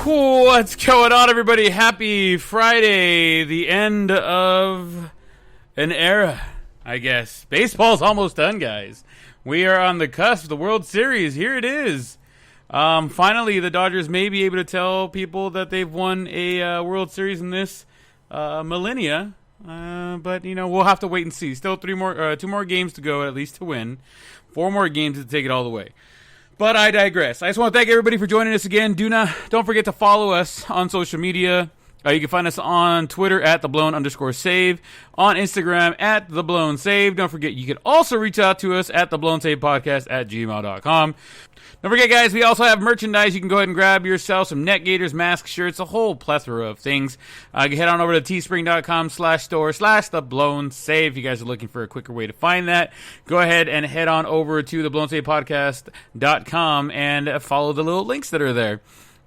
What's going on, everybody? Happy Friday, the end of an era, I guess. Baseball's almost done, guys. We are on the cusp of the World Series. Here it is. Finally, the Dodgers may be able to tell people that they've won a World Series in this millennia. But, you know, we'll have to wait and see. Still two more games to go, at least, to win. 4 more games to take it all the way. But I digress. I just want to thank everybody for joining us again. Don't forget to follow us on social media. You can find us on Twitter at @theblown_save, on Instagram at @theblown_save. Don't forget, you can also reach out to us at theblown_save_podcast@gmail.com. Don't forget, guys, we also have merchandise. You can go ahead and grab yourself some Net Gators, masks, shirts, a whole plethora of things. You can head on over to teespring.com/store/theblown_save. If you guys are looking for a quicker way to find that, go ahead and head on over to theblown_save_podcast.com and follow the little links that are there.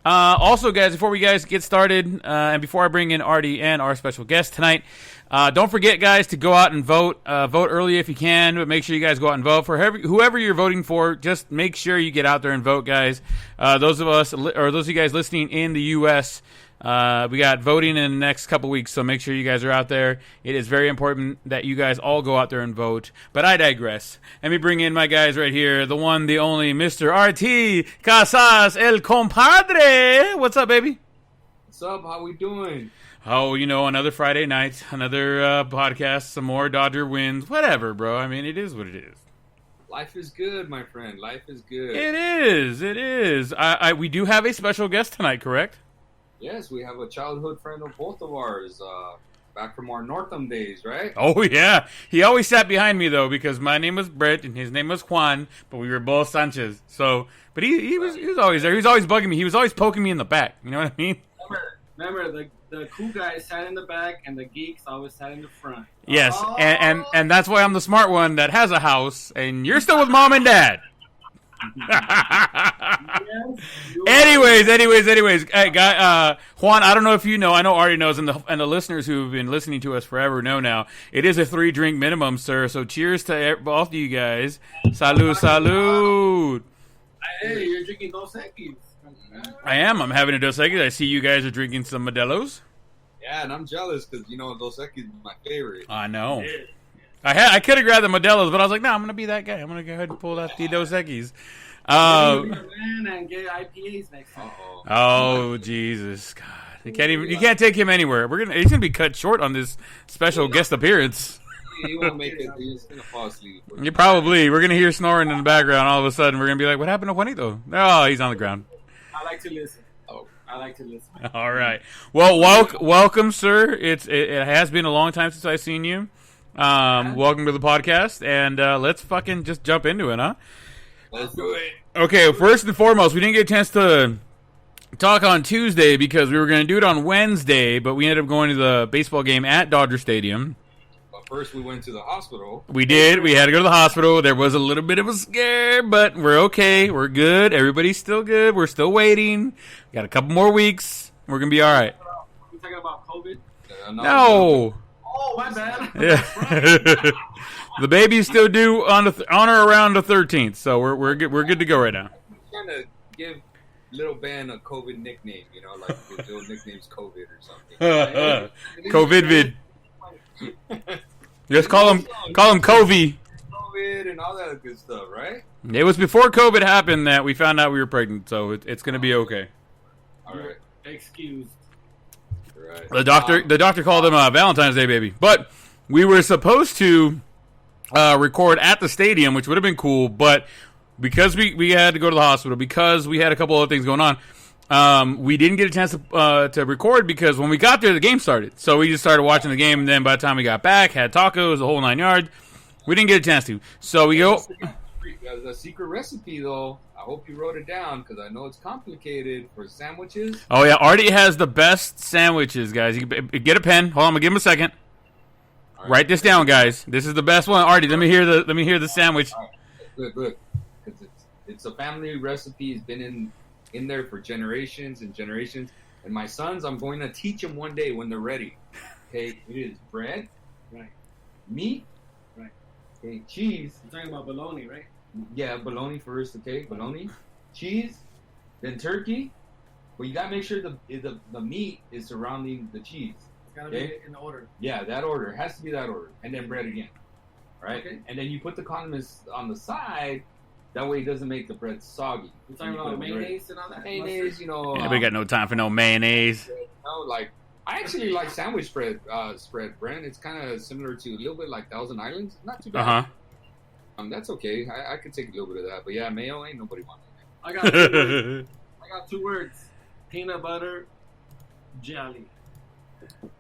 Also, guys, before we get started, and before I bring in Artie and our special guest tonight, don't forget, guys, to go out and vote. Vote early if you can, but make sure you guys go out and vote for whoever you're voting for. Just make sure you get out there and vote, guys. Those of you guys listening in the U.S., we got voting in the next couple weeks, so make sure you guys are out there. It is very important that you guys all go out there and vote. But I digress. Let me bring in my guys right here, the one, the only, Mr. RT Casas, el compadre. What's up, baby? What's up? How we doing? Oh, you know, another Friday night, another podcast, some more Dodger wins, whatever, bro. I mean, it is what it is. Life is good, my friend. Life is good. It is. We do have a special guest tonight, correct? Yes, we have a childhood friend of both of ours, back from our Northam days, right? Oh, yeah. He always sat behind me, though, because my name was Brett and his name was Juan, but we were both Sanchez. So, but he was always there. He was always bugging me. He was always poking me in the back. You know what I mean? Remember the cool guys sat in the back and the geeks always sat in the front. Yes, and that's why I'm the smart one that has a house, and you're still with mom and dad. Anyways, hey, guy, Juan, I don't know if you know. I know Artie knows, and the listeners who've been listening to us forever know now. It is a 3-drink minimum, sir. So cheers to both of you guys. Salud. Hey, you're drinking Dos Equis. I am. I'm having a Dos Equis. I see you guys are drinking some Modelo's. Yeah, and I'm jealous because, you know, Dos Equis is my favorite. I know. Yeah. I could have grabbed the Modelo's, but I was like, no, I'm going to be that guy. I'm going to go ahead and pull out the Dos Equis. And get IPAs next time. Oh, Jesus. God. You can't take him anywhere. He's going to be cut short on this special guest appearance. He won't make it. He's going to fall asleep. We're going to hear snoring in the background. All of a sudden, we're going to be like, what happened to Juanito? Oh, he's on the ground. I like to listen. All right. Well, welcome, sir. It has been a long time since I've seen you. Welcome to the podcast, and let's fucking just jump into it, huh? Let's do it. Okay, first and foremost, we didn't get a chance to talk on Tuesday because we were going to do it on Wednesday, but we ended up going to the baseball game at Dodger Stadium. But first, we went to the hospital. We did. We had to go to the hospital. There was a little bit of a scare, but we're okay. We're good. Everybody's still good. We're still waiting. We got a couple more weeks. We're going to be all right. You talking about COVID? No. Oh, my bad. Yeah. The baby's still due on or around the 13th, so we're good to go right now. I'm trying to give little Ben a COVID nickname, you know, like his little nickname's COVID or something. COVID. Just call him Covey. COVID and all that good stuff, right? It was before COVID happened that we found out we were pregnant, so it's going to be okay. All right. Excused. Right. The doctor called him Valentine's Day baby, but we were supposed to record at the stadium, which would have been cool, but because we had to go to the hospital, because we had a couple other things going on, we didn't get a chance to record because when we got there, the game started. So we just started watching the game, and then by the time we got back, had tacos, the whole 9 yards. We didn't get a chance to. So we go. The secret recipe, though, I hope you wrote it down because I know it's complicated for sandwiches. Oh, yeah. Artie has the best sandwiches, guys. You can get a pen. Hold on. I'm going to give him a second. Right. Write this down, guys. This is the best one. Artie, let me hear the sandwich. Right. Look. Because it's a family recipe. It's been in there for generations and generations. And my sons, I'm going to teach them one day when they're ready. Okay, it is bread, right? Meat, right? Okay, cheese. You're talking about bologna, right? Yeah, bologna first. Okay, bologna, cheese, then turkey, But you gotta make sure the meat is surrounding the cheese. It's gotta be in order. Yeah, that order. It has to be that order. And then bread again. Right? Okay. And then you put the condiments on the side. That way it doesn't make the bread soggy. You're talking about mayonnaise and all that? Mayonnaise, you know. Anybody got no time for no mayonnaise? Like, I actually like sandwich spread, Brent. It's kind of similar to a little bit like Thousand Islands. Not too bad. That's okay. I could take a little bit of that. But yeah, mayo ain't nobody wanting it. I got 2 words. Peanut butter jelly.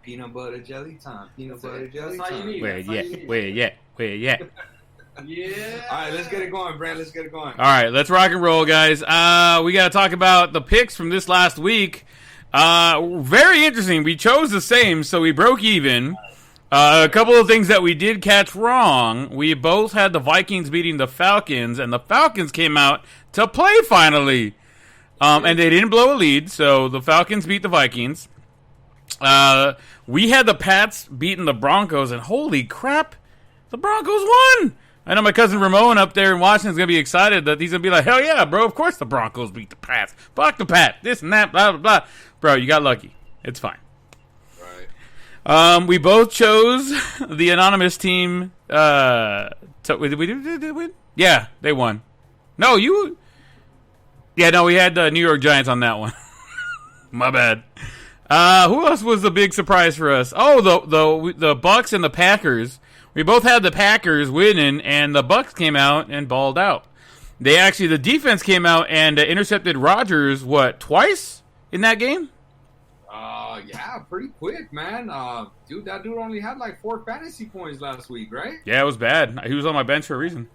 Peanut butter jelly time. Peanut butter jelly That's all you time. need. Where yet? Yeah. All right, let's get it going, Brent. Let's get it going. All right, let's rock and roll, guys. We got to talk about the picks from this last week. Very interesting. We chose the same, so we broke even. A couple of things that we did catch wrong. We both had the Vikings beating the Falcons, and the Falcons came out to play finally. And they didn't blow a lead, so the Falcons beat the Vikings. We had the Pats beating the Broncos, and holy crap, the Broncos won! I know my cousin Ramon up there in Washington is going to be excited that he's going to be like, hell yeah, bro, of course the Broncos beat the Pats. Fuck the Pats, this and that, blah, blah, blah. Bro, you got lucky. It's fine. Right. We both chose the anonymous team. Did we win? Yeah, they won. No, you... Yeah, no, we had the New York Giants on that one. My bad. Who else was the big surprise for us? Oh, the Bucs and the Packers. We both had the Packers winning, and the Bucs came out and balled out. The defense came out and intercepted Rodgers, twice in that game? Yeah, pretty quick, man. Dude, that dude only had like 4 fantasy points last week, right? Yeah, it was bad. He was on my bench for a reason.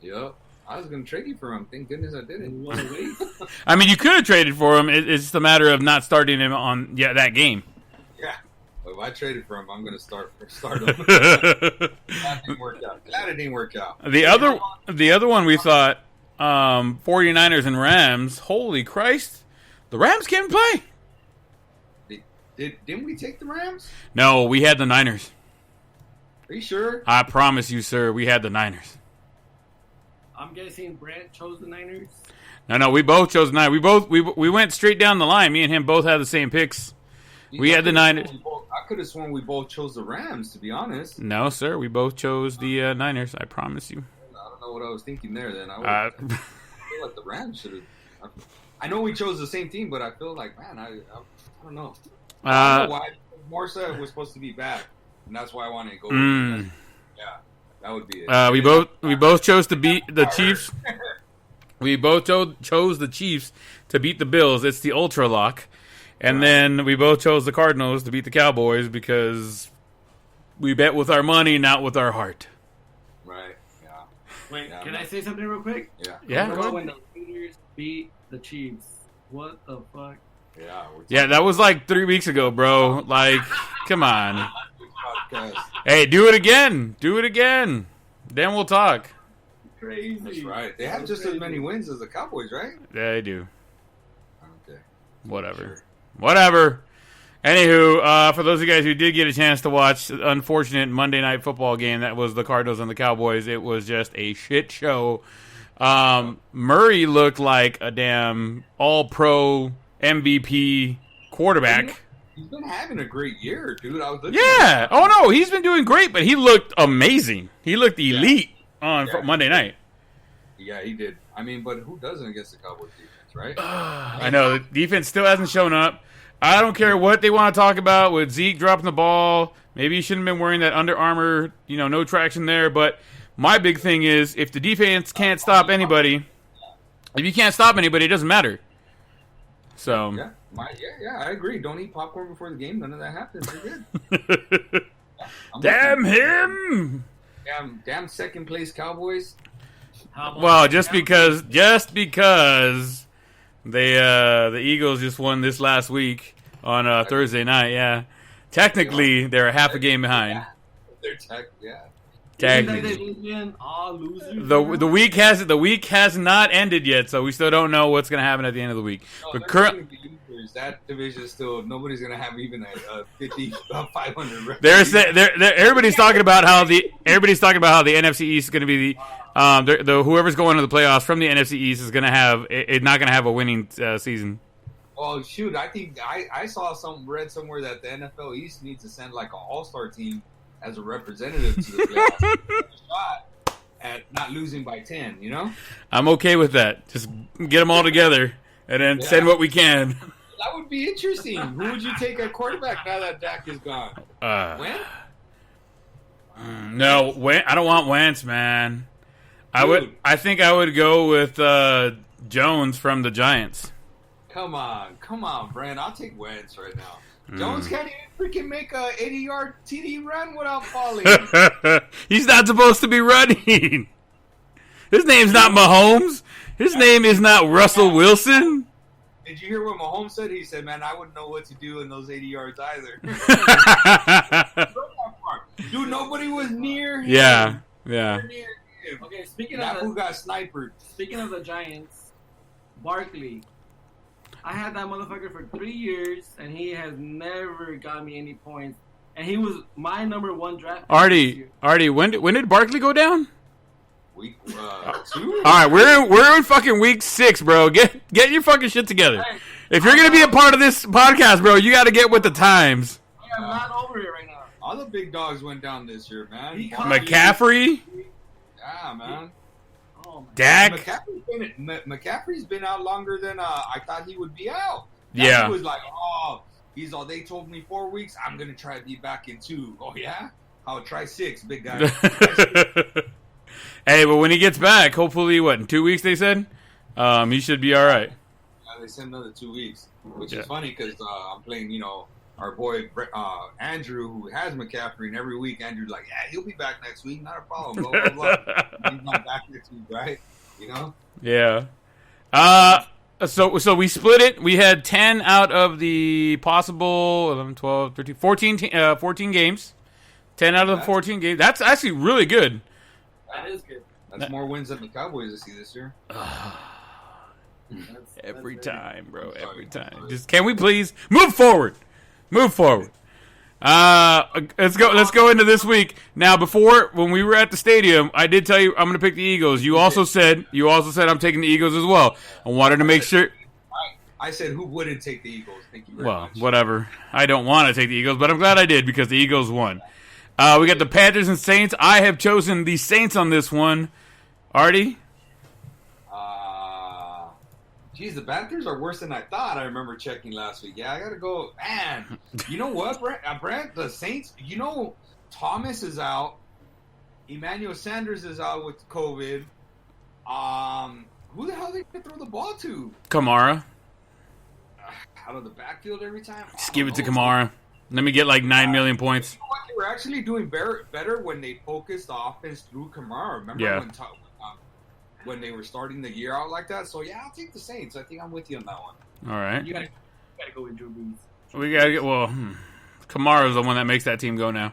Yep. I was going to trade you for him. Thank goodness I didn't. I mean, you could have traded for him. It's just a matter of not starting him on that game. Yeah. Well, if I traded for him, I'm going to start him. That didn't work out. Glad it didn't work out. The other one we thought, 49ers and Rams. Holy Christ. The Rams can't play. Didn't we take the Rams? No, we had the Niners. Are you sure? I promise you, sir, we had the Niners. I'm guessing Brent chose the Niners. No, we both chose the Niners. We went straight down the line. Me and him both had the same picks. We had the Niners. I could have sworn we both chose the Rams, to be honest. No, sir, we both chose the Niners. I promise you. I don't know what I was thinking there. Then I feel like the Rams should have. I know we chose the same team, but I feel like, man, I don't know. I don't know why Morsa was supposed to be back, and that's why I wanted to go. Yeah. That would be it. We both chose to beat the Chiefs. We both chose the Chiefs to beat the Bills. It's the ultra lock. And then we both chose the Cardinals to beat the Cowboys because we bet with our money, not with our heart. Right. Yeah. Wait, can I say something real quick? Yeah. Yeah. Remember when the Raiders beat the Chiefs? What the fuck? Yeah. That was like 3 weeks ago, bro. Like, come on. Hey, do it again. Then we'll talk. Crazy. That's right. They have just as many wins as the Cowboys, right? Yeah, they do. Okay. Whatever. Anywho, for those of you guys who did get a chance to watch the unfortunate Monday Night Football game, that was the Cardinals and the Cowboys. It was just a shit show. Murray looked like a damn all-pro MVP quarterback. He's been having a great year, dude. Oh, no, he's been doing great, but he looked amazing. He looked elite on Monday night. Yeah, he did. I mean, but who doesn't against the Cowboys defense, right? I know. The defense still hasn't shown up. I don't care what they want to talk about with Zeke dropping the ball. Maybe he shouldn't have been wearing that Under Armour, no traction there. But my big thing is if the defense can't stop anybody, if you can't stop anybody, it doesn't matter. So Yeah, I agree. Don't eat popcorn before the game. None of that happens. You're good. Damn him! Damn second place Cowboys. Well, just because the Eagles just won this last week on Thursday night. Yeah, technically they're a half a game behind. They're technically. The week has not ended yet, so we still don't know what's going to happen at the end of the week. But currently, that division is still nobody's going to have even a 500 record. Everybody's talking about how the NFC East is going to be the whoever's going to the playoffs from the NFC East is going to have not going to have a winning season. Well, shoot, I think I saw read somewhere that the NFL East needs to send like an all-star team as a representative to the playoffs. Shot at not losing by 10, you know? I'm okay with that. Just get them all together and then send what we can. That would be interesting. Who would you take at quarterback now that Dak is gone? Wentz? No, I don't want Wentz, man. I think I would go with Jones from the Giants. Come on, Brent. I'll take Wentz right now. Jones can't even freaking make a 80-yard TD run without falling. He's not supposed to be running. His name's not Mahomes. His name is not Russell Wilson. Did you hear what Mahomes said? He said, man, I wouldn't know what to do in those 80 yards either. Dude, nobody was near him. Yeah. Okay, who got sniped. Speaking of the Giants, Barkley. I had that motherfucker for 3 years, and he has never got me any points. And he was my number one draft pick. Artie, when did Barkley go down? Week 2. All right, we're in fucking week 6, bro. Get your fucking shit together. If you're gonna be a part of this podcast, bro, you got to get with the times. I'm not over it right now. All the big dogs went down this year, man. McCaffrey. Yeah, man. Oh, Dak. McCaffrey's been out longer than I thought he would be out. Yeah. He was like, they told me 4 weeks. I'm gonna try to be back in 2. Oh yeah, I'll try 6, big guy. Hey, but when he gets back, hopefully, in 2 weeks they said, he should be all right. Yeah, they said another 2 weeks, which is funny because I'm playing, our boy Andrew, who has McCaffrey, and every week Andrew's like, yeah, he'll be back next week, not a problem, blah, blah, blah. He's not back next week, right? Yeah. So we split it. We had 10 out of the possible 11, 12, 13, 14 games. 10 out of the 14 games. That's actually really good. That is good. That's more wins than the Cowboys see this year. Every time, bro. Every time. Just can we please move forward? Let's go into this week. Now, before when we were at the stadium, I did tell you I'm going to pick the Eagles. You also said I'm taking the Eagles as well. I wanted to make sure. I said who wouldn't take the Eagles? Thank you very much. Whatever. I don't want to take the Eagles, but I'm glad I did because the Eagles won. We got the Panthers and Saints. I have chosen the Saints on this one. Artie? Geez, the Panthers are worse than I thought. I remember checking last week. Yeah, I got to go. Man, you know what, Brent? The Saints, Thomas is out. Emmanuel Sanders is out with COVID. Who the hell are they going to throw the ball to? Kamara. Out of the backfield every time? Just give it to Kamara. Let me get like 9 million points. You know what? They were actually doing better when they focused the offense through Kamara. Remember when they were starting the year out like that? So, yeah, I'll take the Saints. I think I'm with you on that one. All right. You gotta go with Drew Brees. We got to get, Kamara's the one that makes that team go now.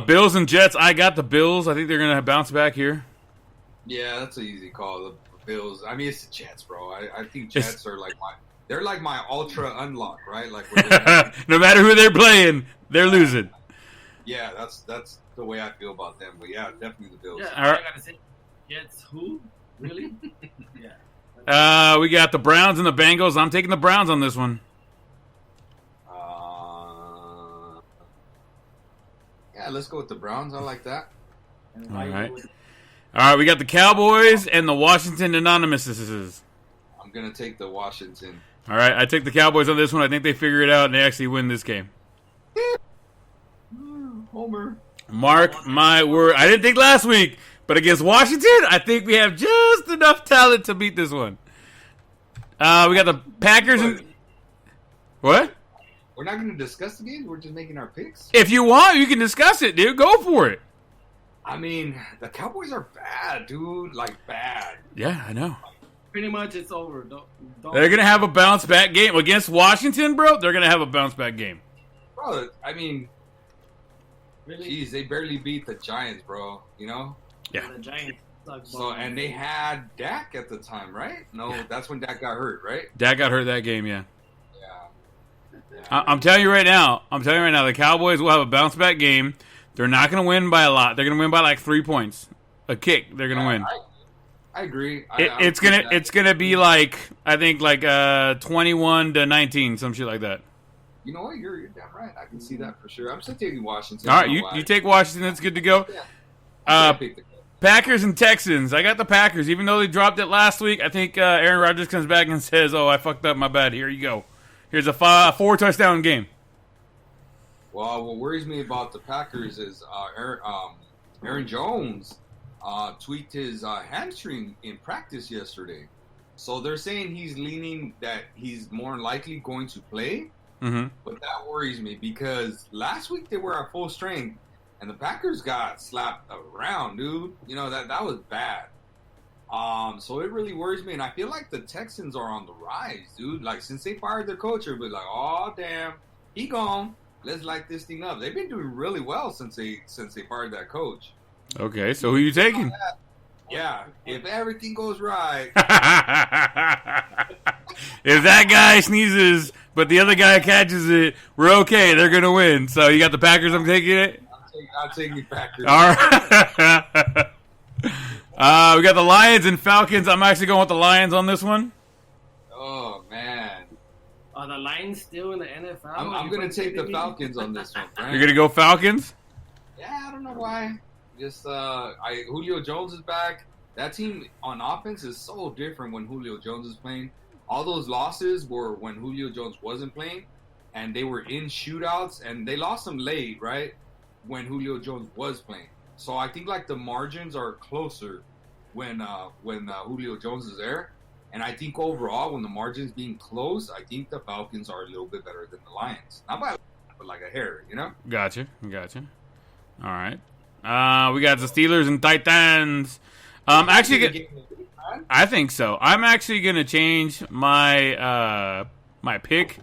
Bills and Jets. I got the Bills. I think they're going to bounce back here. Yeah, that's an easy call. The Bills. I mean, it's the Jets, bro. I think Jets are they're like my ultra unlock, right? Like no matter who they're playing, they're losing. Yeah, that's the way I feel about them. But yeah, definitely the Bills. Yeah, I gotta say, Jets. Who? Really? Yeah. We got the Browns and the Bengals. I'm taking the Browns on this one. Yeah, let's go with the Browns. I like that. All right. We got the Cowboys and the Washington Anonymouses. I'm gonna take the Washington. All right, I take the Cowboys on this one. I think they figure it out and they actually win this game. Homer. Mark my word. I didn't think last week, but against Washington, I think we have just enough talent to beat this one. We got the Packers and... What? We're not going to discuss the game? We're just making our picks? If you want, you can discuss it, dude. Go for it. I mean, the Cowboys are bad, dude. Like, bad. Yeah, I know. Pretty much it's over. Don't They're going to have a bounce-back game. Against Washington, bro, they're going to have a bounce-back game. Bro, I mean... Really? Jeez, they barely beat the Giants, bro. You know? Yeah. The Giants suck. So, and they had Dak at the time, right? No, that's when Dak got hurt, right? Dak got hurt that game, yeah. Yeah. I'm telling you right now, the Cowboys will have a bounce-back game. They're not going to win by a lot. They're going to win by like 3 points. A kick, they're going to win. I agree. It's gonna be like I think like 21-19, some shit like that. You know what? You're damn right. I can see that for sure. I'm still taking Washington. All right, you take Washington. That's good to go. Yeah. Packers and Texans. I got the Packers, even though they dropped it last week. I think Aaron Rodgers comes back and says, "Oh, I fucked up. My bad. Here you go. Here's a 4-touchdown game." Well, what worries me about the Packers is Aaron Jones tweaked his hamstring in practice yesterday. So they're saying he's leaning that he's more likely going to play. Mm-hmm. But that worries me because last week they were at full strength. And the Packers got slapped around, dude. You know, that was bad. So it really worries me. And I feel like the Texans are on the rise, dude. Like, since they fired their coach, everybody's like, oh, damn, he gone. Let's light this thing up. They've been doing really well since they fired that coach. Okay, so who you taking? Yeah, if everything goes right. If that guy sneezes, but the other guy catches it, we're okay. They're going to win. So you got the Packers, I'm taking it? I'll take the Packers. All right. We got the Lions and Falcons. I'm actually going with the Lions on this one. Oh, man. Are the Lions still in the NFL? I'm going to take the Falcons on this one, Frank. You're going to go Falcons? Yeah, I don't know why. Just Julio Jones is back. That team on offense is so different when Julio Jones is playing. All those losses were when Julio Jones wasn't playing, and they were in shootouts, and they lost them late, right? When Julio Jones was playing. So I think like the margins are closer when Julio Jones is there. And I think overall when the margins being close, I think the Falcons are a little bit better than the Lions. Not by but like a hair, you know? Gotcha. All right. We got the Steelers and Titans. I think so. I'm actually gonna change my my pick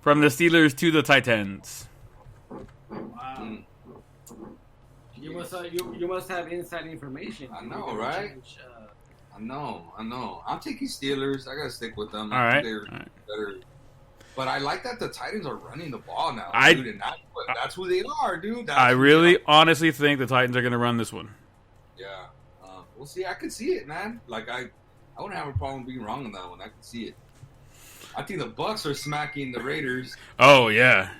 from the Steelers to the Titans. Wow. You must have inside information. I know, right? I know. I'm taking Steelers. I gotta stick with them. All right. They're better. But I like that the Titans are running the ball now, dude. And that's who they are, dude. I really honestly think the Titans are gonna run this one. Yeah. We'll see. I can see it, man. Like I wouldn't have a problem being wrong on that one. I can see it. I think the Bucs are smacking the Raiders. Oh yeah.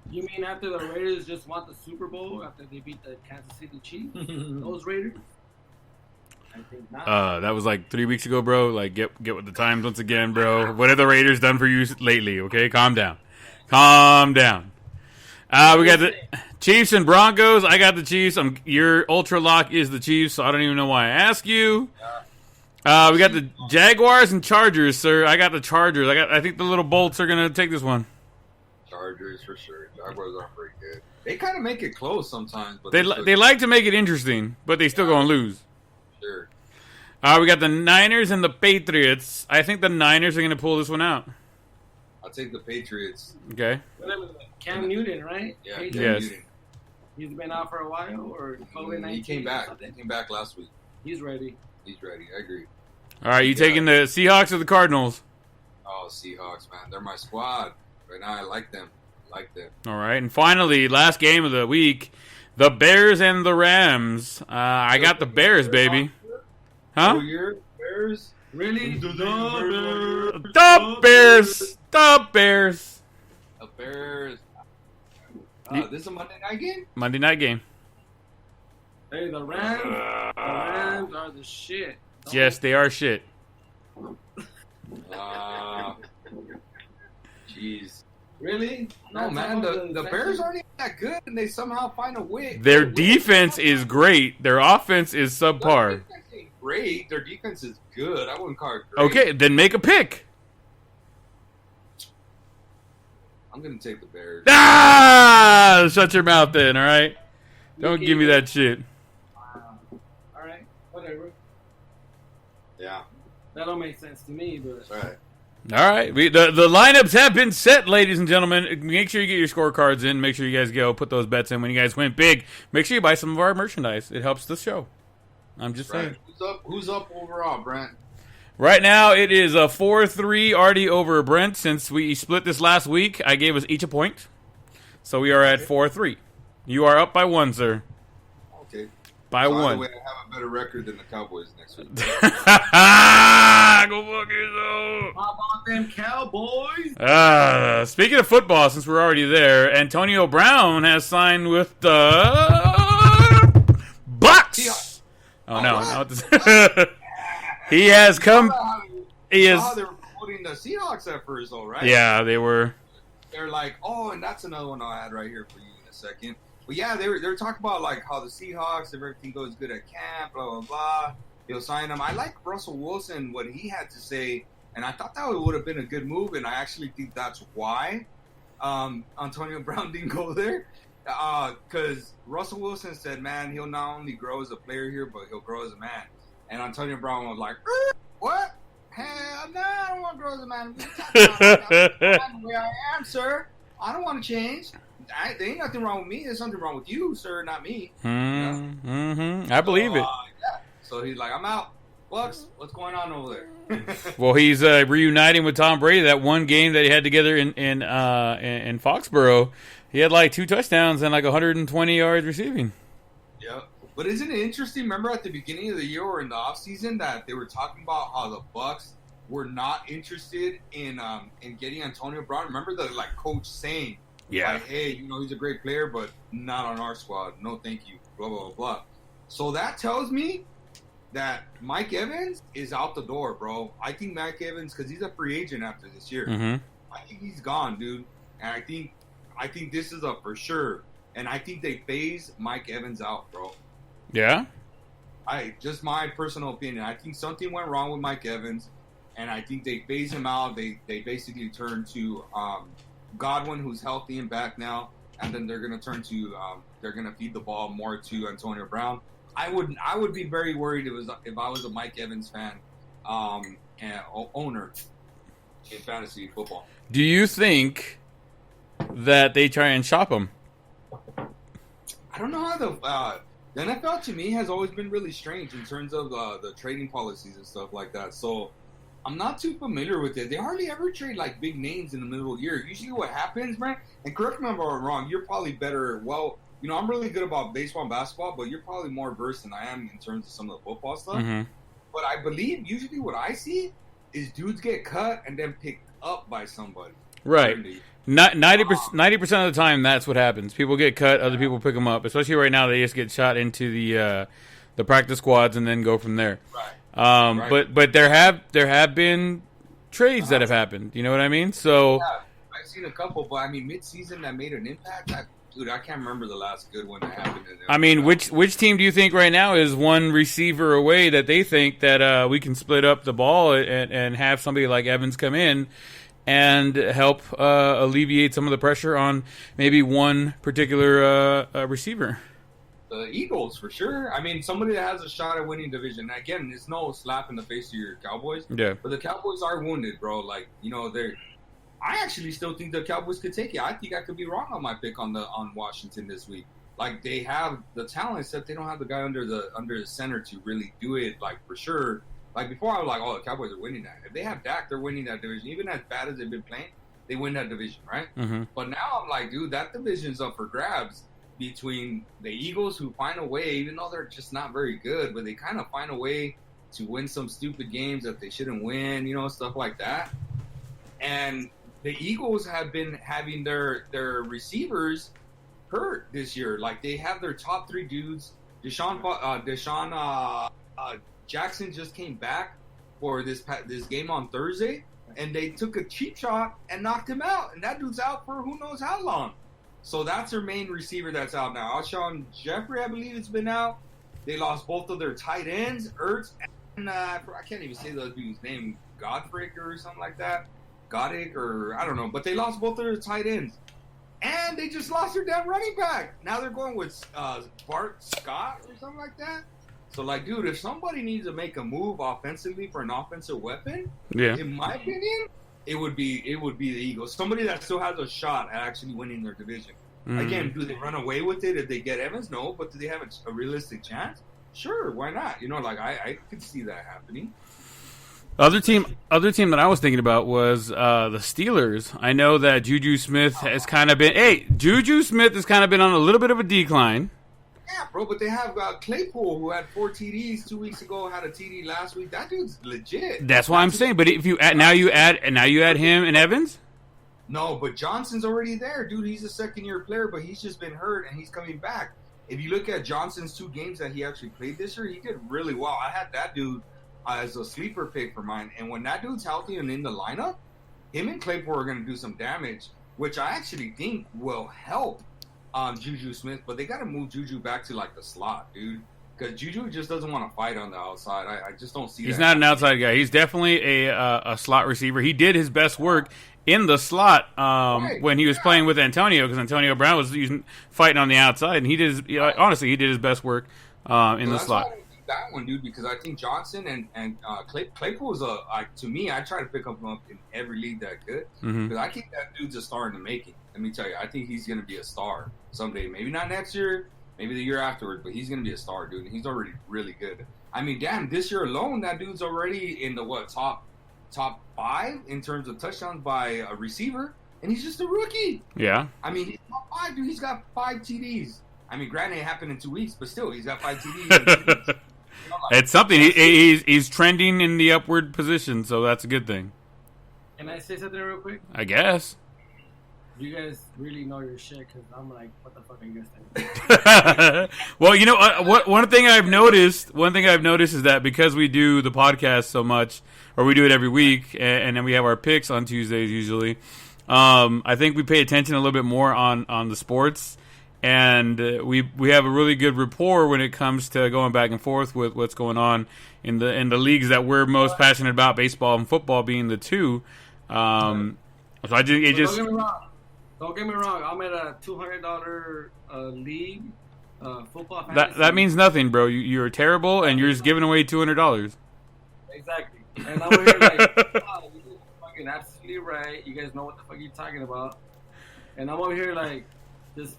You mean after the Raiders just won the Super Bowl after they beat the Kansas City Chiefs? Those Raiders? I think not. That was like 3 weeks ago, bro. Like get with the times once again, bro. What have the Raiders done for you lately? Okay, calm down. We got the Chiefs and Broncos. I got the Chiefs. Your ultra lock is the Chiefs, so I don't even know why I ask you. We got the Jaguars and Chargers, sir. I got the Chargers. I think the little Bolts are gonna take this one. Chargers for sure. Jaguars aren't very good. They kind of make it close sometimes, but they like to make it interesting, but they still gonna lose. Sure. We got the Niners and the Patriots. I think the Niners are gonna pull this one out. I'll take the Patriots. Okay. Cam Newton, right? Yeah. Patriots. Yes. Newton. He's been out for a while, or COVID-19. He came back. He came back last week. He's ready. He's ready. I agree. All right, you taking the Seahawks or the Cardinals? Oh, Seahawks, man. They're my squad. Right now, I like them. All right, and finally, last game of the week, the Bears and the Rams. I got the Bears, baby. Huh? Oh, your Bears? Really? The Bears. The Bears. This is a Monday night game? Monday night game. Hey, the Rams are the shit. Yes, they are shit. Jeez. Really? No, man. The Bears aren't even that good, and they somehow find a way. Their defense is great. Their offense is subpar. Their defense ain't great. Their defense is good. I wouldn't call it great. Okay, then make a pick. I'm going to take the Bears. Ah! Shut your mouth then, all right? Don't give me that shit. Wow. All right. Whatever. Yeah. That don't make sense to me, but... That's right. All right. The lineups have been set, ladies and gentlemen. Make sure you get your scorecards in. Make sure you guys go put those bets in when you guys win big. Make sure you buy some of our merchandise. It helps the show. I'm just saying. Who's up overall, Brent? Right now, it is a 4-3 already over Brent. Since we split this last week, I gave us each a point. So we are at 4-3. You are up by 1, sir. Okay. By one. By the way, I have a better record than the Cowboys next week. Go fuck yourself. How about them Cowboys? Speaking of football, since we're already there, Antonio Brown has signed with the Bucs. Oh no! He has come. He is. How they were promoting the Seahawks at first, though, right? Yeah, they were. They're like, oh, and that's another one I'll add right here for you in a second. But yeah, they were talking about like how the Seahawks, if everything goes good at camp, blah blah blah, they'll sign him. I like Russell Wilson, what he had to say, and I thought that would have been a good move, and I actually think that's why Antonio Brown didn't go there, because Russell Wilson said, man, he'll not only grow as a player here, but he'll grow as a man. And Antonio Brown was like, what? Hell no, I don't want to grow as a man. I'm the way I am, sir. I don't want to change. There ain't nothing wrong with me. There's something wrong with you, sir, not me. Mm-hmm. I believe it. Yeah. So he's like, I'm out. Bucs, what's going on over there? Well, he's reuniting with Tom Brady. That one game that he had together in Foxborough, he had like 2 touchdowns and like 120 yards receiving. Yeah. But isn't it interesting? Remember at the beginning of the year or in the offseason that they were talking about how the Bucs were not interested in getting Antonio Brown? Remember the coach saying, like, hey, he's a great player, but not on our squad. No, thank you. Blah, blah, blah, blah. So that tells me that Mike Evans is out the door, bro. I think Mike Evans, because he's a free agent after this year. Mm-hmm. I think he's gone, dude. And I think this is a for sure. And I think they phase Mike Evans out, bro. Yeah? Just my personal opinion. I think something went wrong with Mike Evans, and I think they phase him out. They basically turn to Godwin, who's healthy and back now, and then they're going to turn to they're going to feed the ball more to Antonio Brown. I would be very worried if I was a Mike Evans fan and owner in fantasy football. Do you think that they try and shop him? I don't know how the NFL to me has always been really strange in terms of the trading policies and stuff like that. So I'm not too familiar with it. They hardly ever trade like big names in the middle of the year. Usually what happens, man, and correct me if I'm wrong, you're probably better. Well, I'm really good about baseball and basketball, but you're probably more versed than I am in terms of some of the football stuff. Mm-hmm. But I believe usually what I see is dudes get cut and then picked up by somebody. Right. 90% of the time, that's what happens. People get cut, other people pick them up. Especially right now, they just get shot into the practice squads and then go from there. Right. Right. But there have been trades that have happened. You know what I mean? So yeah, I've seen a couple, but I mean, mid-season that made an impact. I can't remember the last good one that happened. I mean, which team do you think right now is one receiver away that they think that we can split up the ball and have somebody like Evans come in and help alleviate some of the pressure on maybe one particular receiver? The Eagles, for sure. I mean, somebody that has a shot at winning division. Again, it's no slap in the face to your Cowboys. Yeah. But the Cowboys are wounded, bro. Like, I actually still think the Cowboys could take it. I think I could be wrong on my pick on Washington this week. Like, they have the talent, except they don't have the guy under the center to really do it, like, for sure. Like, before I was like, the Cowboys are winning that. If they have Dak, they're winning that division. Even as bad as they've been playing, they win that division, right? Mm-hmm. But now I'm like, dude, that division's up for grabs between the Eagles, who find a way, even though they're just not very good, but they kind of find a way to win some stupid games that they shouldn't win, stuff like that. And the Eagles have been having their receivers hurt this year. Like, they have their top 3 dudes. Deshaun Jackson just came back for this game on Thursday, and they took a cheap shot and knocked him out. And that dude's out for who knows how long. So that's their main receiver that's out now. Alshon Jeffrey, I believe, has been out. They lost both of their tight ends, Ertz, and I can't even say the dude's name, Godfrey or something like that. Goddick, or I don't know, but they lost both of their tight ends, and they just lost their damn running back. Now they're going with Bart Scott or something like that. So, like, dude, if somebody needs to make a move offensively for an offensive weapon, in my opinion, it would be the Eagles. Somebody that still has a shot at actually winning their division. Mm-hmm. Again, do they run away with it if they get Evans? No, but do they have a realistic chance? Sure, why not? I could see that happening. Other team that I was thinking about was the Steelers. I know that Juju Smith has kind of been on a little bit of a decline. Yeah, bro, but they have Claypool, who had 4 TDs 2 weeks ago, had a TD last week. That dude's legit. That's why I'm saying. But if you add him and Evans. No, but Johnson's already there, dude. He's a second-year player, but he's just been hurt, and he's coming back. If you look at Johnson's 2 games that he actually played this year, he did really well. I had that dude as a sleeper pick for mine. And when that dude's healthy and in the lineup, him and Claypool are going to do some damage, which I actually think will help Juju Smith. But they got to move Juju back to, like, the slot, dude. Because Juju just doesn't want to fight on the outside. I just don't see that. He's not an outside guy. He's definitely a slot receiver. He did his best work in the slot when he was playing with Antonio, because Antonio Brown was fighting on the outside, and he did honestly he did his best work in the slot. Why I don't think that one, dude, because I think Johnson and Claypool is to me, I try to pick him up in every league that I could, because I think that dude's a star in the making. Let me tell you, I think he's going to be a star someday. Maybe not next year, maybe the year afterwards, but he's going to be a star, dude, and he's already really good. I mean, damn, this year alone, that dude's already in the top 5 in terms of touchdowns by a receiver, and he's just a rookie. Yeah. I mean, he's top 5, dude. He's got 5 TDs. I mean, granted, it happened in 2 weeks, but still, he's got 5 TDs. It's something. He's trending in the upward position, so that's a good thing. Can I say something real quick? I guess. You guys really know your shit, because I'm like, what the fuck are you guys saying? Well, you know, one thing I've noticed is that because we do the podcast so much, or we do it every week, and then we have our picks on Tuesdays usually, I think we pay attention a little bit more on the sports, and we have a really good rapport when it comes to going back and forth with what's going on in the leagues that we're most passionate about, baseball and football being the two. So I just Don't get me wrong. I'm at a $200 league, football fantasy. That means nothing, bro. You're terrible, and you're just giving away $200. Exactly. And I'm here like, oh, you're fucking absolutely right. You guys know what the fuck you're talking about. And I'm over here like, just,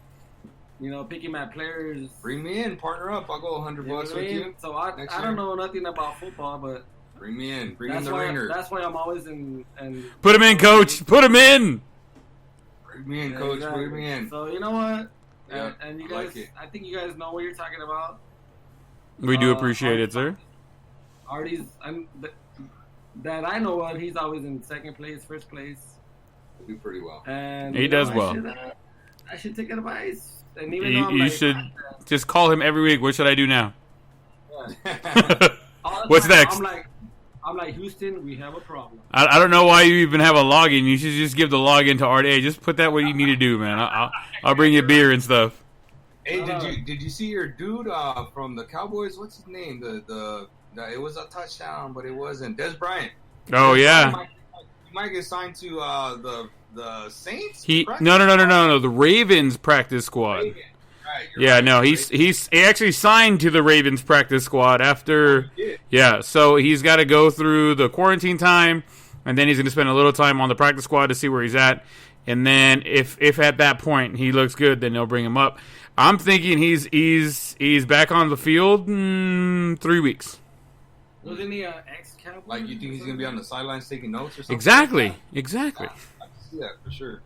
picking my players. Bring me in, partner up. I'll go $100 with you. So I don't know nothing about football, but bring me in. Bring in the ringers. That's why I'm always in. Put him in, coach. Put him in. Bring me in, coach. Exactly. Bring me in. So you know what? Yeah, and you guys, I think you guys know what you're talking about. We do appreciate it, sir. Artie's, that I know of, he's always in second place, first place. They do pretty well. And he does well. I should take advice. And even you should just call him every week. What should I do now? Yeah. What's next? I'm like, Houston, we have a problem. I don't know why you even have a login. You should just give the login to Art. Hey, just put that what you need to do, man. I'll bring you beer and stuff. Hey, did you see your dude from the Cowboys? What's his name? The it was a touchdown, but it wasn't. Des Bryant. Oh yeah. He might get signed to the Saints. No. The Ravens practice squad. Right, yeah, no, he actually signed to the Ravens practice squad after. Yeah, so he's got to go through the quarantine time, and then he's going to spend a little time on the practice squad to see where he's at. And then if at that point he looks good, then they'll bring him up. I'm thinking he's back on the field in 3 weeks. Wasn't he an ex-Cowboy? Like, you think he's going to be on the sidelines taking notes or something? Exactly. I can see that for sure.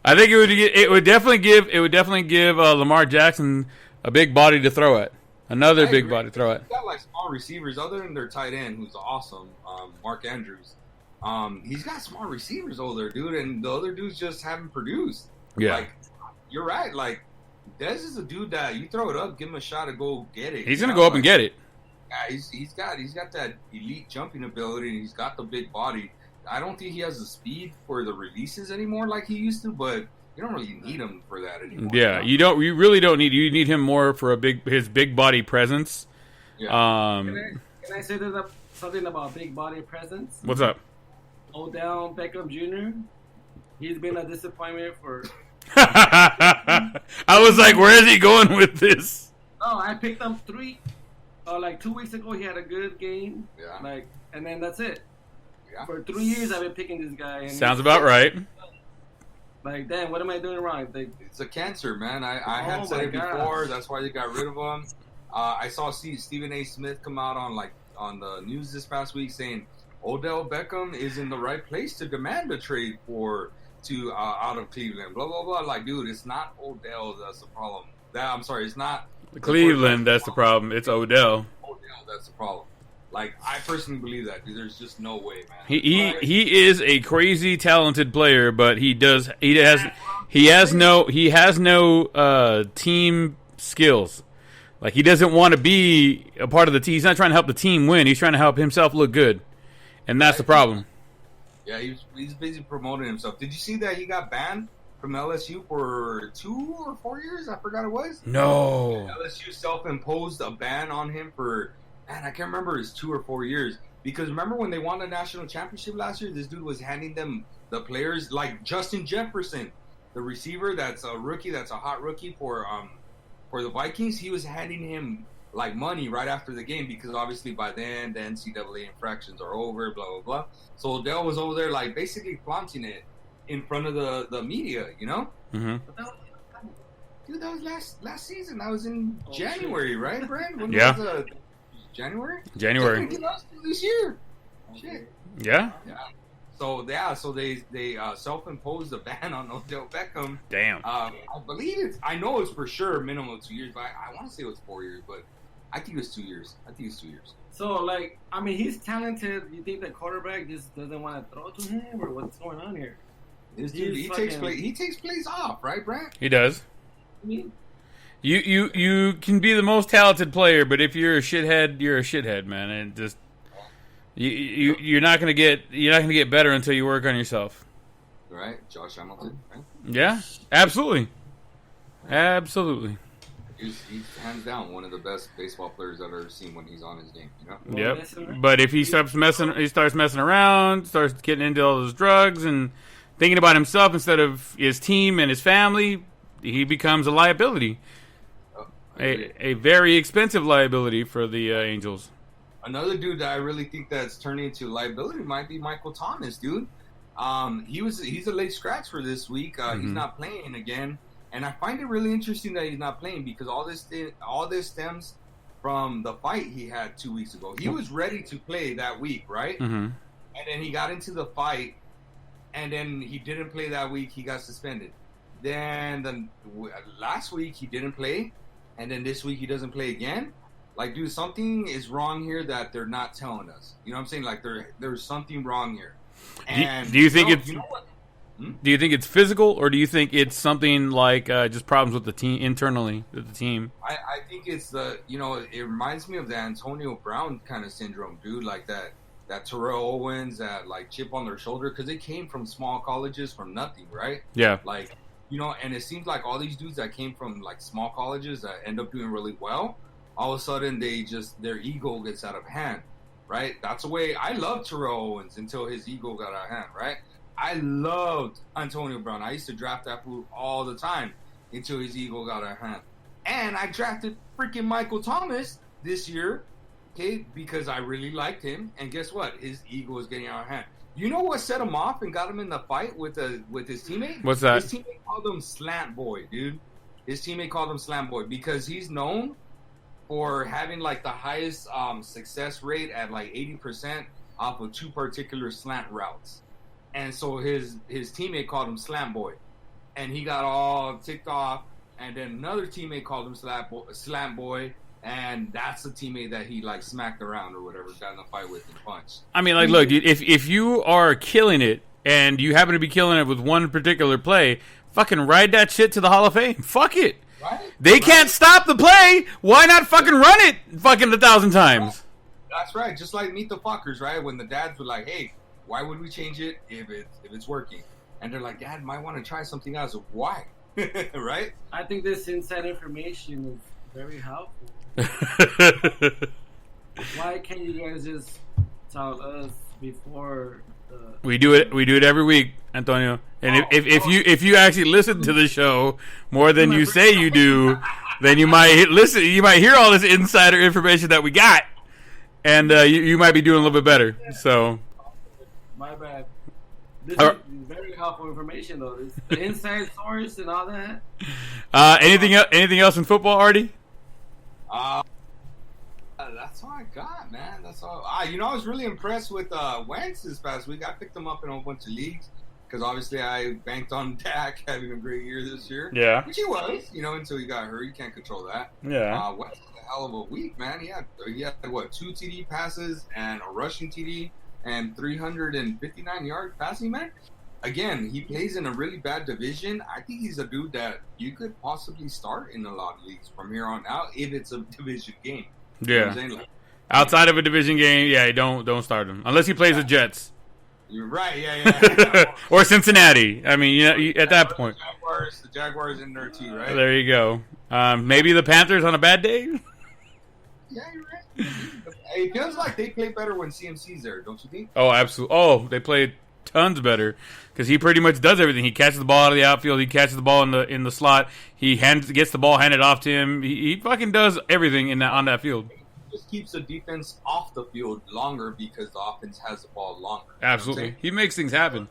I think it would definitely give Lamar Jackson a big body to throw at. Another big body to throw at. He's got like small receivers other than their tight end, who's awesome, Mark Andrews. He's got small receivers over there, dude, and the other dudes just haven't produced. Yeah, like, you're right. Like, Dez is a dude that you throw it up, give him a shot to go get it. He's gonna go up and get it. Yeah, he's got that elite jumping ability, and he's got the big body. I don't think he has the speed for the releases anymore like he used to, but you don't really need him for that anymore. Yeah, you really don't need. You need him more for his big body presence. Yeah. Can I say something about big body presence? What's up? Odell Beckham Jr. He's been a disappointment for. I was like, where is he going with this? No, I picked up 3. Like 2 weeks ago, he had a good game. Yeah. And then that's it. Yeah. For 3 years, I've been picking this guy. And sounds about right. Like, damn, what am I doing wrong? It's a cancer, man. I had said it before. That's why they got rid of him. I saw Stephen A. Smith come out on the news this past week saying Odell Beckham is in the right place to demand a trade out of Cleveland. Blah blah blah. Like, dude, it's not Odell that's the problem. I'm sorry, it's not Cleveland. That's the problem. It's Odell. Odell, that's the problem. Like, I personally believe that, dude. There's just no way, man. He is a crazy talented player, but he has no team skills. Like, he doesn't want to be a part of the team. He's not trying to help the team win. He's trying to help himself look good, and that's the problem. Yeah, he's busy promoting himself. Did you see that he got banned from LSU for 2 or 4 years? I forgot it was. No. LSU self-imposed a ban on him for, man, I can't remember, it's 2 or 4 years. Because remember when they won the national championship last year, this dude was handing them the players, like Justin Jefferson, the receiver that's a rookie, that's a hot rookie for the Vikings. He was handing him like money right after the game because obviously by then the NCAA infractions are over, blah, blah, blah. So Odell was over there like basically flaunting it in front of the media, you know? Mm-hmm. Dude, that was last season. That was in January, right, Brad? When Yeah. Was, January? January. This year. Okay. Shit. Yeah. Yeah. So they self-imposed a ban on Odell Beckham. Damn. I believe I know it's for sure minimum of 2 years, but I want to say it was 4 years, but I think it was 2 years. So, like, I mean, he's talented. You think the quarterback just doesn't want to throw to him, or what's going on here? This dude, he takes plays off, right, Brad? He does. I mean, You can be the most talented player, but if you're a shithead, you're a shithead, man, and just you're not gonna get better until you work on yourself. Right, Josh Hamilton, right? Yeah, absolutely. He's hands down one of the best baseball players I've ever seen when he's on his game. You know. Yep. But if he starts messing around, starts getting into all those drugs and thinking about himself instead of his team and his family, he becomes a liability. A very expensive liability for the Angels. Another dude that I really think that's turning into liability might be Michael Thomas, dude. He's a late scratch for this week. He's not playing again, and I find it really interesting that he's not playing because all this stems from the fight he had 2 weeks ago. He was ready to play that week, right? Mm-hmm. And then he got into the fight, and then he didn't play that week. He got suspended. Then last week he didn't play, and then this week he doesn't play again. Like, dude, something is wrong here that they're not telling us. You know what I'm saying? Like, there's something wrong here. And do you think it's? You know what? Do you think it's physical, or do you think it's something like just problems with the team internally with the team? I think it's it reminds me of the Antonio Brown kind of syndrome, dude. Like that Terrell Owens, that like chip on their shoulder, because they came from small colleges from nothing, right? Yeah. Like, and it seems like all these dudes that came from like small colleges that end up doing really well, all of a sudden their ego gets out of hand, right? That's the way I loved Terrell Owens until his ego got out of hand, right? I loved Antonio Brown. I used to draft that fool all the time until his ego got out of hand. And I drafted freaking Michael Thomas this year, okay, because I really liked him. And guess what? His ego was getting out of hand. You know what set him off and got him in the fight with his teammate? What's that? His teammate called him Slant Boy, dude. His teammate called him Slant Boy because he's known for having like the highest success rate at like 80% off of 2 particular slant routes. And so his teammate called him Slant Boy, and he got all ticked off. And then another teammate called him Slant Boy, and that's the teammate that he like smacked around or whatever, got in a fight with and punched. I mean, like, look, dude, if you are killing it and you happen to be killing it with one particular play, fucking ride that shit to the Hall of Fame. Fuck it. Right? They can't stop the play. Why not fucking run it fucking 1,000 times? That's right. Just like Meet the Fuckers, right? When the dads were like, "Hey, why would we change it if it's working?" And they're like, "Dad, might want to try something else." Why? Right? I think this inside information is very helpful. Why can't you guys just tell us before We do it every week, Antonio. And if you actually listen to the show more than you say you do, then you might hear all this insider information that we got, and you might be doing a little bit better. So, my bad. This is very helpful information, though. This, the inside source and all that. Anything else in football, Artie? That's all I got, man. That's all. I was really impressed with Wentz this past week. I picked him up in a whole bunch of leagues. because obviously I banked on Dak having a great year this year. Yeah. Which he was, until he got hurt. You can't control that. Yeah. West had a hell of a week, man. He had what, 2 TD passes and a rushing TD and 359 yards passing, man. Again, he plays in a really bad division. I think he's a dude that you could possibly start in a lot of leagues from here on out if it's a division game. Yeah. You know what I'm saying? Outside of a division game, yeah, don't start him unless he plays the Jets. You're right, yeah. Or Cincinnati. I mean, at that point, the Jaguars in there too, right? There you go. Maybe the Panthers on a bad day. Yeah, you're right. It feels like they play better when CMC's there, don't you think? Oh, absolutely. Oh, they play tons better because he pretty much does everything. He catches the ball out of the outfield. He catches the ball in the slot. He gets the ball handed off to him. He fucking does everything on that field. Just keeps the defense off the field longer because the offense has the ball longer. Absolutely. He makes things happen.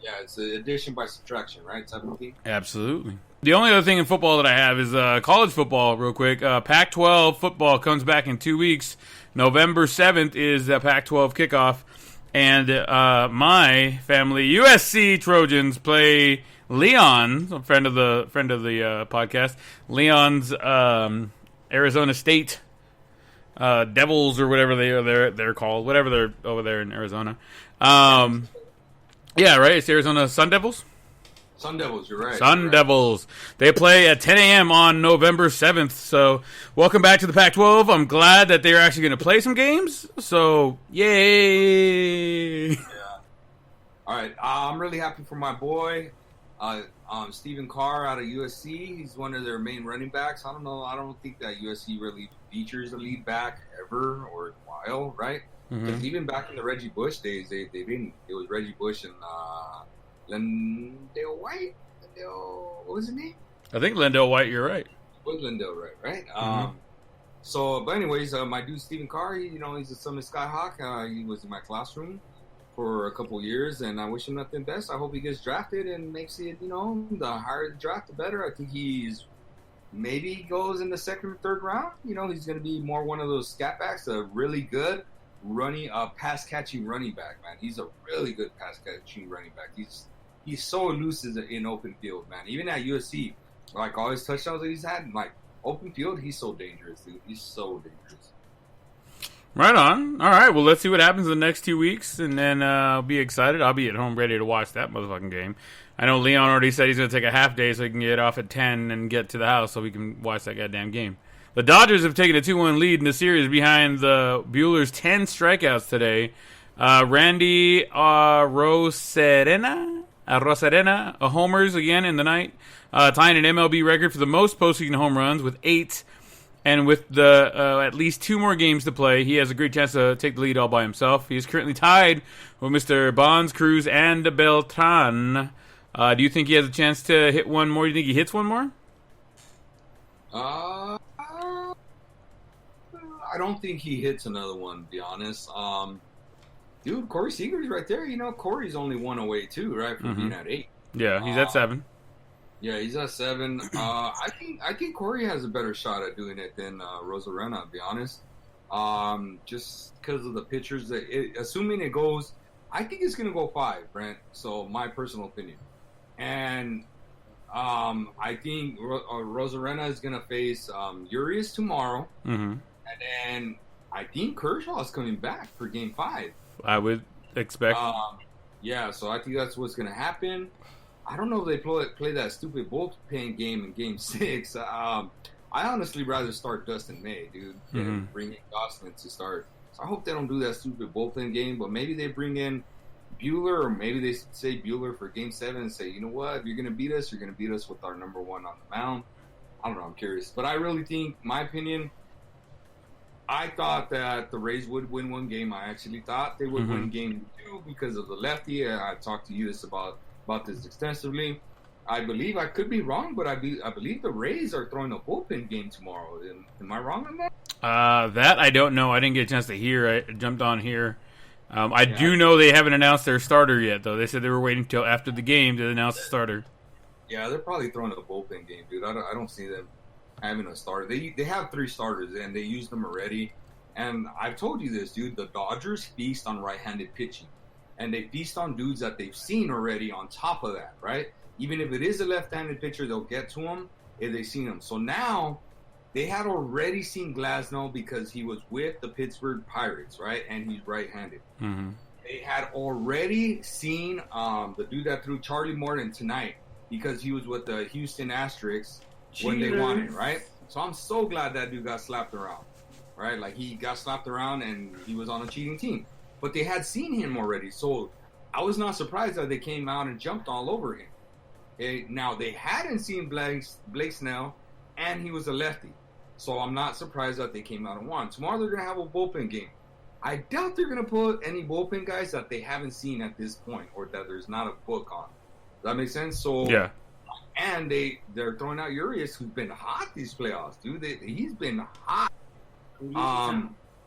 Yeah, it's an addition by subtraction, right? Type of thing. Absolutely. The only other thing in football that I have is college football, real quick. Pac-12 football comes back in 2 weeks. November 7th is the Pac-12 kickoff. And my family, USC Trojans, play Leon, a friend of the podcast, Leon's Arizona State Devils or whatever they're called, whatever they're over there in Arizona. Yeah, right. It's Arizona Sun Devils. Sun Devils, you're right. Sun Devils. They play at 10 a.m. on November 7th. So, welcome back to the Pac-12. I'm glad that they're actually going to play some games. So, yay! Yeah. All right. I'm really happy for my boy, Stephen Carr out of USC. He's one of their main running backs. I don't know. I don't think that USC really features a lead back ever or in a while, right? Because even back in the Reggie Bush days, they didn't. It was Reggie Bush and Lendale White. What was his name? I think Lendale White. You're right. It was Lendale, right? So, but anyways, my dude Stephen Carr, he's a Summit Skyhawk. He was in my classroom for a couple years, and I wish him nothing best. I hope he gets drafted and makes it. The higher the draft, the better. I think maybe he goes in the second or third round. He's going to be more one of those scat backs, a really good pass catching running back, man. He's a really good pass catching running back. He's so elusive in open field, man. Even at USC, like all his touchdowns that he's had, like open field, he's so dangerous, dude. He's so dangerous. Right on. All right. Well, let's see what happens in the next 2 weeks, and then I'll be excited. I'll be at home ready to watch that motherfucking game. I know Leon already said he's going to take a half day so he can get off at 10 and get to the house so we can watch that goddamn game. The Dodgers have taken a 2-1 lead in the series behind the Beuhlers' 10 strikeouts today. Randy Arozarena, homers again in the night, tying an MLB record for the most postseason home runs with 8. And with the at least 2 more games to play, he has a great chance to take the lead all by himself. He is currently tied with Mr. Bonds, Cruz, and Beltran. Do you think he has a chance to hit one more? Do you think he hits one more? I don't think he hits another one, to be honest. Dude, Corey Seager's right there. Corey's only 1 away, too, right, from being at 8. Yeah, he's at 7. Yeah, he's at 7. I think Corey has a better shot at doing it than Arozarena, to be honest. Just because of the pitchers. Assuming it goes, I think it's going to go 5, Brent. So, my personal opinion. And I think Arozarena is going to face Urias tomorrow. And then I think Kershaw is coming back for Game 5. I would expect. Yeah, so I think that's what's going to happen. I don't know if they play that stupid bullpen game in Game 6. I honestly rather start Dustin May, dude, than bring in Gosselin to start. So I hope they don't do that stupid bullpen game, but maybe they bring in Buehler, or maybe they say Buehler for Game 7 and say, you know what, if you're going to beat us, you're going to beat us with our number 1 on the mound. I don't know, I'm curious. But I really think, my opinion, I thought that the Rays would win one game. I actually thought they would win Game 2 because of the lefty. I talked to you about this extensively. I believe, I could be wrong, but I believe the Rays are throwing a bullpen game tomorrow. Am I wrong on that? That I don't know. I didn't get a chance to hear. I jumped on here. I do know they haven't announced their starter yet, though. They said they were waiting until after the game to announce the starter. Yeah, they're probably throwing a bullpen game, dude. I don't see them having a starter. They have 3 starters, and they used them already. And I've told you this, dude. The Dodgers feast on right-handed pitching. and they feast on dudes that they've seen already on top of that, right? Even if it is a left-handed pitcher, they'll get to him if they've seen him. So now they had already seen Glasnow because he was with the Pittsburgh Pirates, right? And he's right-handed. Mm-hmm. They had already seen the dude that threw Charlie Morton tonight because he was with the Houston Asterisks when they won it, right? So I'm so glad that dude got slapped around, right? Like, he got slapped around and he was on a cheating team. But they had seen him already, so I was not surprised that they came out and jumped all over him. Now, they hadn't seen Blake Snell, and he was a lefty. So I'm not surprised that they came out and won. Tomorrow they're going to have a bullpen game. I doubt they're going to put any bullpen guys that they haven't seen at this point or that there's not a book on. Does that make sense? So yeah. And they're throwing out Urias, who's been hot these playoffs, dude. He's been hot.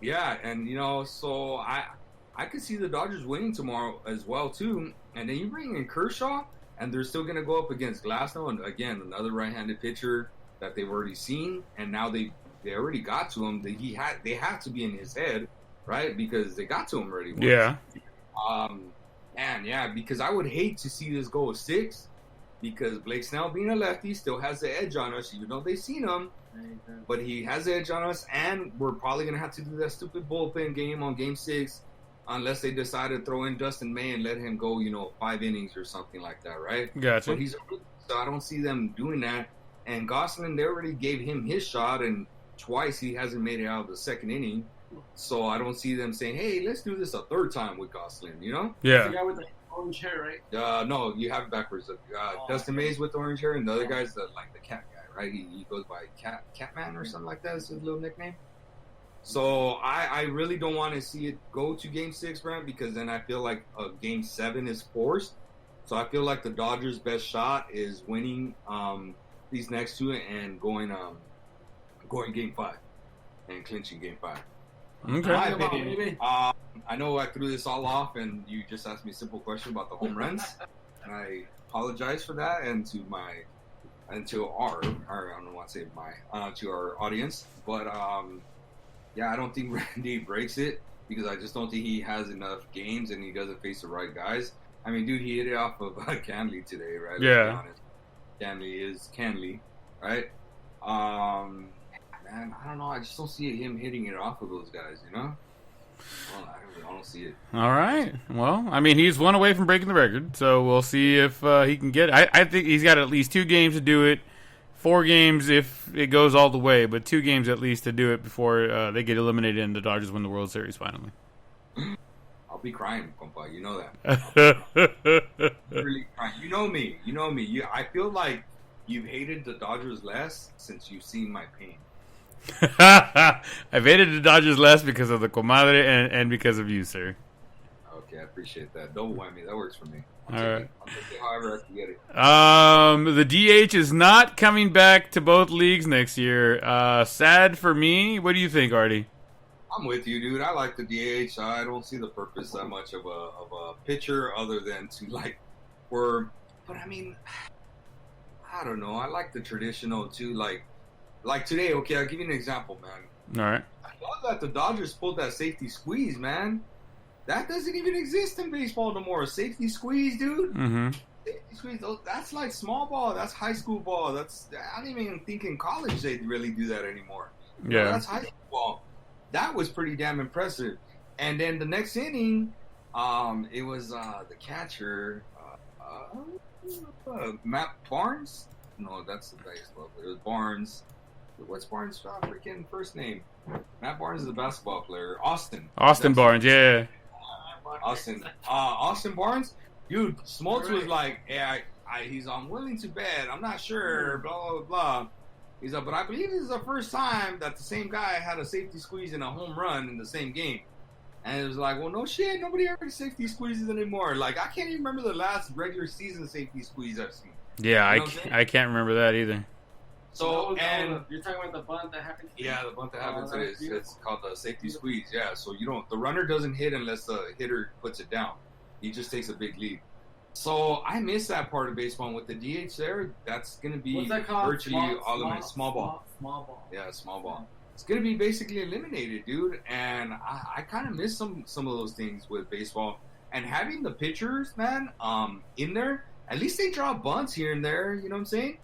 Yeah, and, so I could see the Dodgers winning tomorrow as well, too. And then you bring in Kershaw, and they're still going to go up against Glasnow, and again, another right-handed pitcher that they've already seen, and now they already got to him. They have to be in his head, right? Because they got to him already once. Yeah. And yeah, because I would hate to see this go 6, because Blake Snell, being a lefty, still has the edge on us, even though they've seen him. But he has the edge on us, and we're probably going to have to do that stupid bullpen game on Game 6 unless they decide to throw in Dustin May and let him go, 5 innings or something like that, right? Gotcha. But so I don't see them doing that. And Gosselin, they already gave him his shot, and twice he hasn't made it out of the second inning. So I don't see them saying, hey, let's do this a third time with Gosselin, Yeah. The guy with the orange hair, right? No, you have it backwards. Dustin May's with the orange hair, and the other guy's the cat guy, right? He goes by Catman or something like that. Is his little nickname. So I really don't want to see it go to Game 6, Brent, because then I feel like Game 7 is forced. So I feel like the Dodgers' best shot is winning these next 2 and going Game 5 and clinching Game 5. Okay. My opinion, I know I threw this all off, and you just asked me a simple question about the home runs, and I apologize for that, and to our audience, but yeah, I don't think Randy breaks it because I just don't think he has enough games and he doesn't face the right guys. I mean, dude, he hit it off of Canley today, right? Yeah. Let's be honest. Canley is Canley, right? Man, I don't know. I just don't see him hitting it off of those guys, Well, I don't see it. All right. Well, I mean, he's one away from breaking the record, so we'll see if he can get it. I think he's got at least 2 games to do it. 4 games if it goes all the way, but 2 games at least to do it before they get eliminated and the Dodgers win the World Series finally. I'll be crying, compa. You know that. Really crying. You know me. I feel like you've hated the Dodgers less since you've seen my pain. I've hated the Dodgers less because of the comadre and because of you, sir. Okay, I appreciate that. Double whammy. That works for me. All right. I'll take it however I can get it. The DH is not coming back to both leagues next year. Sad for me. What do you think, Artie? I'm with you, dude. I like the DH. I don't see the purpose that much of a pitcher other than to but I mean, I don't know. I like the traditional too. Like today, okay, I'll give you an example, man. All right. I love that the Dodgers pulled that safety squeeze, man. That doesn't even exist in baseball no more. A safety squeeze, dude. Mm-hmm. Safety squeeze. That's like small ball. That's high school ball. I don't even think in college they really do that anymore. Yeah. That's high school ball. That was pretty damn impressive. And then the next inning, it was the catcher, Matt Barnes. No, that's the baseball player. It was Barnes. What's Barnes' freaking first name? Matt Barnes is a basketball player. Austin Barnes, yeah. Austin Barnes, dude. Smoltz was like, "Hey, he's unwilling to bet. I'm not sure." Blah blah blah. He's like, "But I believe this is the first time that the same guy had a safety squeeze and a home run in the same game." And it was like, "Well, no shit. Nobody ever safety squeezes anymore. Like, I can't even remember the last regular season safety squeeze I've seen." Yeah, I can't remember that either. So, and you're talking about the bunt that happened today? Yeah, the bunt that happens today. It's called the safety squeeze. Yeah, so the runner doesn't hit unless the hitter puts it down. He just takes a big lead. So I miss that part of baseball. And with the DH there, that's going to be virtually small ball. Small ball. Yeah, small ball. It's going to be basically eliminated, dude. And I kind of miss some of those things with baseball. and having the pitchers, man, in there, at least they draw bunts here and there. You know what I'm saying?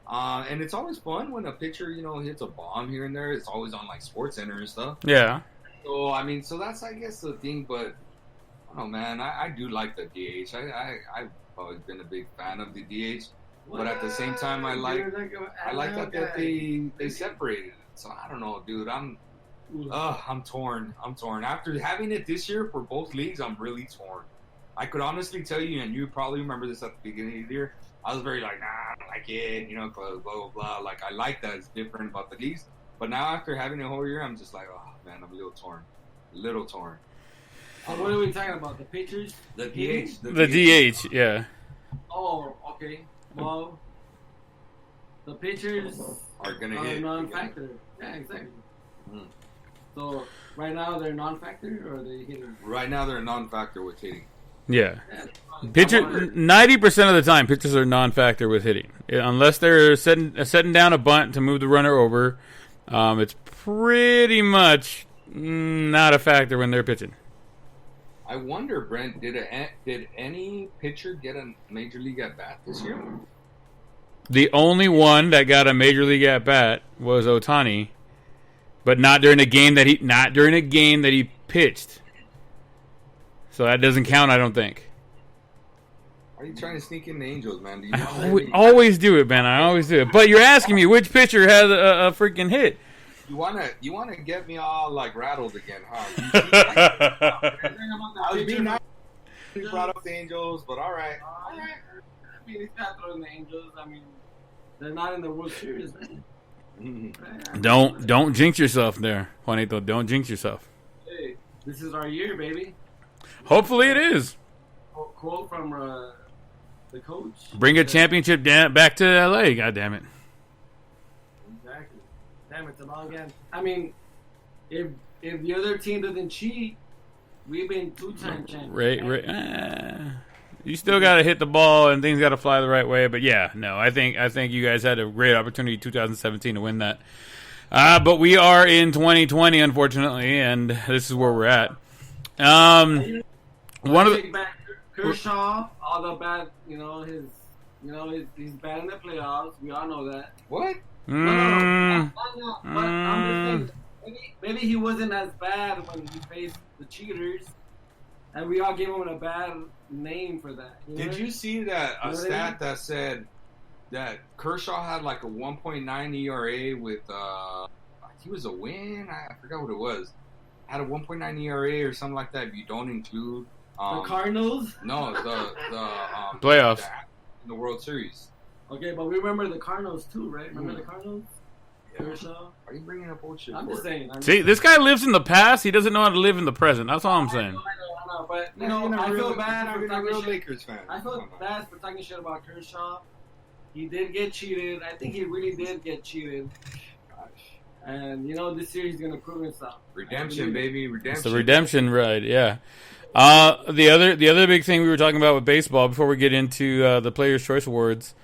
And it's always fun when a pitcher, hits a bomb here and there. It's always on like Sports Center and stuff. Yeah. So I mean, so that's I guess the thing. But I don't know, man. I do like the DH. I've always been a big fan of the DH. But at the same time, I like that they separated it. So I don't know, dude. I'm torn. After having it this year for both leagues, I'm really torn. I could honestly tell you, and you probably remember this at the beginning of the year, I was very like, nah, I don't like it, blah, blah, blah. Like, I like that it's different about the leagues. But now after having a whole year, I'm just like, oh, man, I'm a little torn. So what are we talking about? The pitchers? The DH. The DH, yeah. Oh, okay. Well, the pitchers are going to are hit. non-factor. Yeah, exactly. Mm. So, right now they're non-factor, or are they hitting? Right now they're a non-factor with hitting. Yeah. Pitcher 90% of the time, pitchers are non-factor with hitting, unless they're setting down a bunt to move the runner over. It's pretty much not a factor when they're pitching. I wonder, Brent, did any pitcher get a major league at bat this year? The only one that got a major league at bat was Ohtani, but not during a game that he pitched. So that doesn't count, I don't think. Are you trying to sneak in the Angels, man? I always do it, man. I always do it. But you're asking me which pitcher has a freaking hit. You wanna get me all like rattled again, huh? I was being nice. You brought up the Angels, but all right. I mean, he's not throwing the Angels. I mean, they're not in the World Series, man. Mm-hmm. Don't jinx yourself there, Juanito. Don't jinx yourself. Hey, this is our year, baby. Hopefully it is. Quote from the coach. Bring a championship back to LA, God damn it. Exactly. Damn it, Tabal again. I mean, if the other team doesn't cheat, we've been 2-time champions. You still got to hit the ball and things got to fly the right way. But yeah, no, I think you guys had a great opportunity in 2017 to win that. But we are in 2020, unfortunately, and this is where we're at. One of the Kershaw, all the bad, he's bad in the playoffs. We all know that. What? No. But I'm just saying, maybe he wasn't as bad when he faced the cheaters, and we all gave him a bad name for that. Did you see that stat that said that Kershaw had like a 1.9 ERA with he was a win? I forgot what it was. Had a 1.9 ERA or something like that. If you don't include the Cardinals, no, the playoffs in the World Series. Okay, but we remember the Cardinals too, right? Remember the Cardinals? Yeah. Kershaw? Are you bringing up old shit? I'm just saying. See, this guy lives in the past. He doesn't know how to live in the present. That's all I'm saying. I know, but I feel bad for talking shit. Lakers fan. I feel bad for talking shit about Kershaw. He did get cheated. I think he really did get cheated. And this year he's gonna prove himself. Redemption, baby, redemption. It's the redemption ride, yeah. The other big thing we were talking about with baseball before we get into the Players' Choice Awards,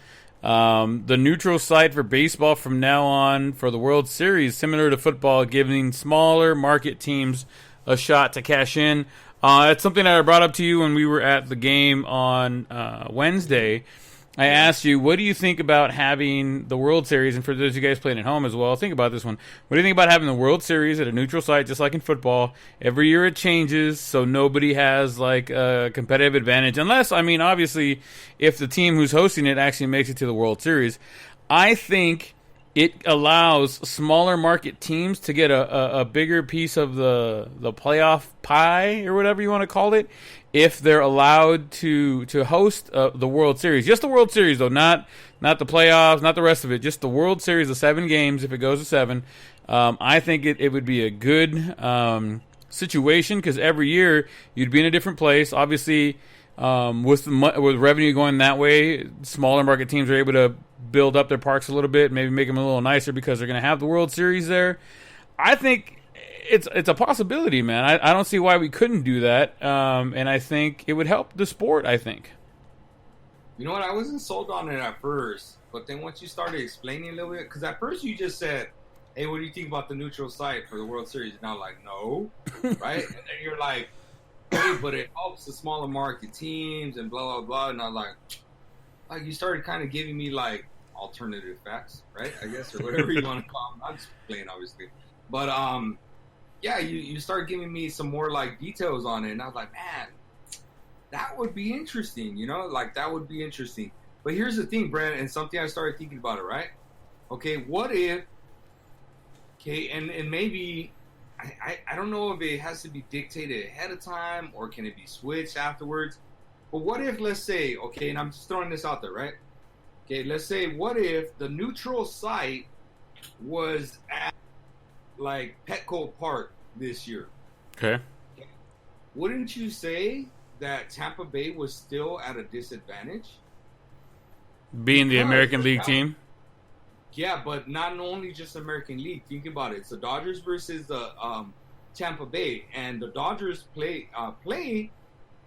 the neutral site for baseball from now on for the World Series, similar to football, giving smaller market teams a shot to cash in. It's something that I brought up to you when we were at the game on Wednesday. I asked you, what do you think about having the World Series? And for those of you guys playing at home as well, think about this one. What do you think about having the World Series at a neutral site, just like in football? Every year it changes, so nobody has like a competitive advantage. Unless, obviously, if the team who's hosting it actually makes it to the World Series. I think it allows smaller market teams to get a bigger piece of the playoff pie, or whatever you want to call it, if they're allowed to host the World Series. Just the World Series, though, not the playoffs, not the rest of it. Just the World Series, the 7 games, if it goes to 7. I think it would be a good situation, because every year you'd be in a different place. Obviously, with revenue going that way, smaller market teams are able to build up their parks a little bit, maybe make them a little nicer because they're going to have the World Series there. I think it's a possibility, man. I don't see why we couldn't do that, and I think it would help the sport, I think. You know what? I wasn't sold on it at first, but then once you started explaining a little bit, because at first you just said, hey, what do you think about the neutral site for the World Series? And I'm like, no, right? And then you're like, hey, but it helps the smaller market teams and blah, blah, blah. And I was like you started kind of giving me like alternative facts, right? I guess, or whatever you want to call them. I'm just playing, obviously. But, yeah, you start giving me some more like details on it. And I was like, man, that would be interesting, you know? Like, that would be interesting. But here's the thing, Brent, and something I started thinking about it, right? Okay, what if, okay, and maybe, I don't know if it has to be dictated ahead of time or can it be switched afterwards. But what if, let's say, okay, and I'm just throwing this out there, right? Okay, let's say, what if the neutral site was at, like, Petco Park this year? Okay. Wouldn't you say that Tampa Bay was still at a disadvantage? Being the American League team? Yeah, but not only just American League. Think about it. It's the Dodgers versus the Tampa Bay. And the Dodgers play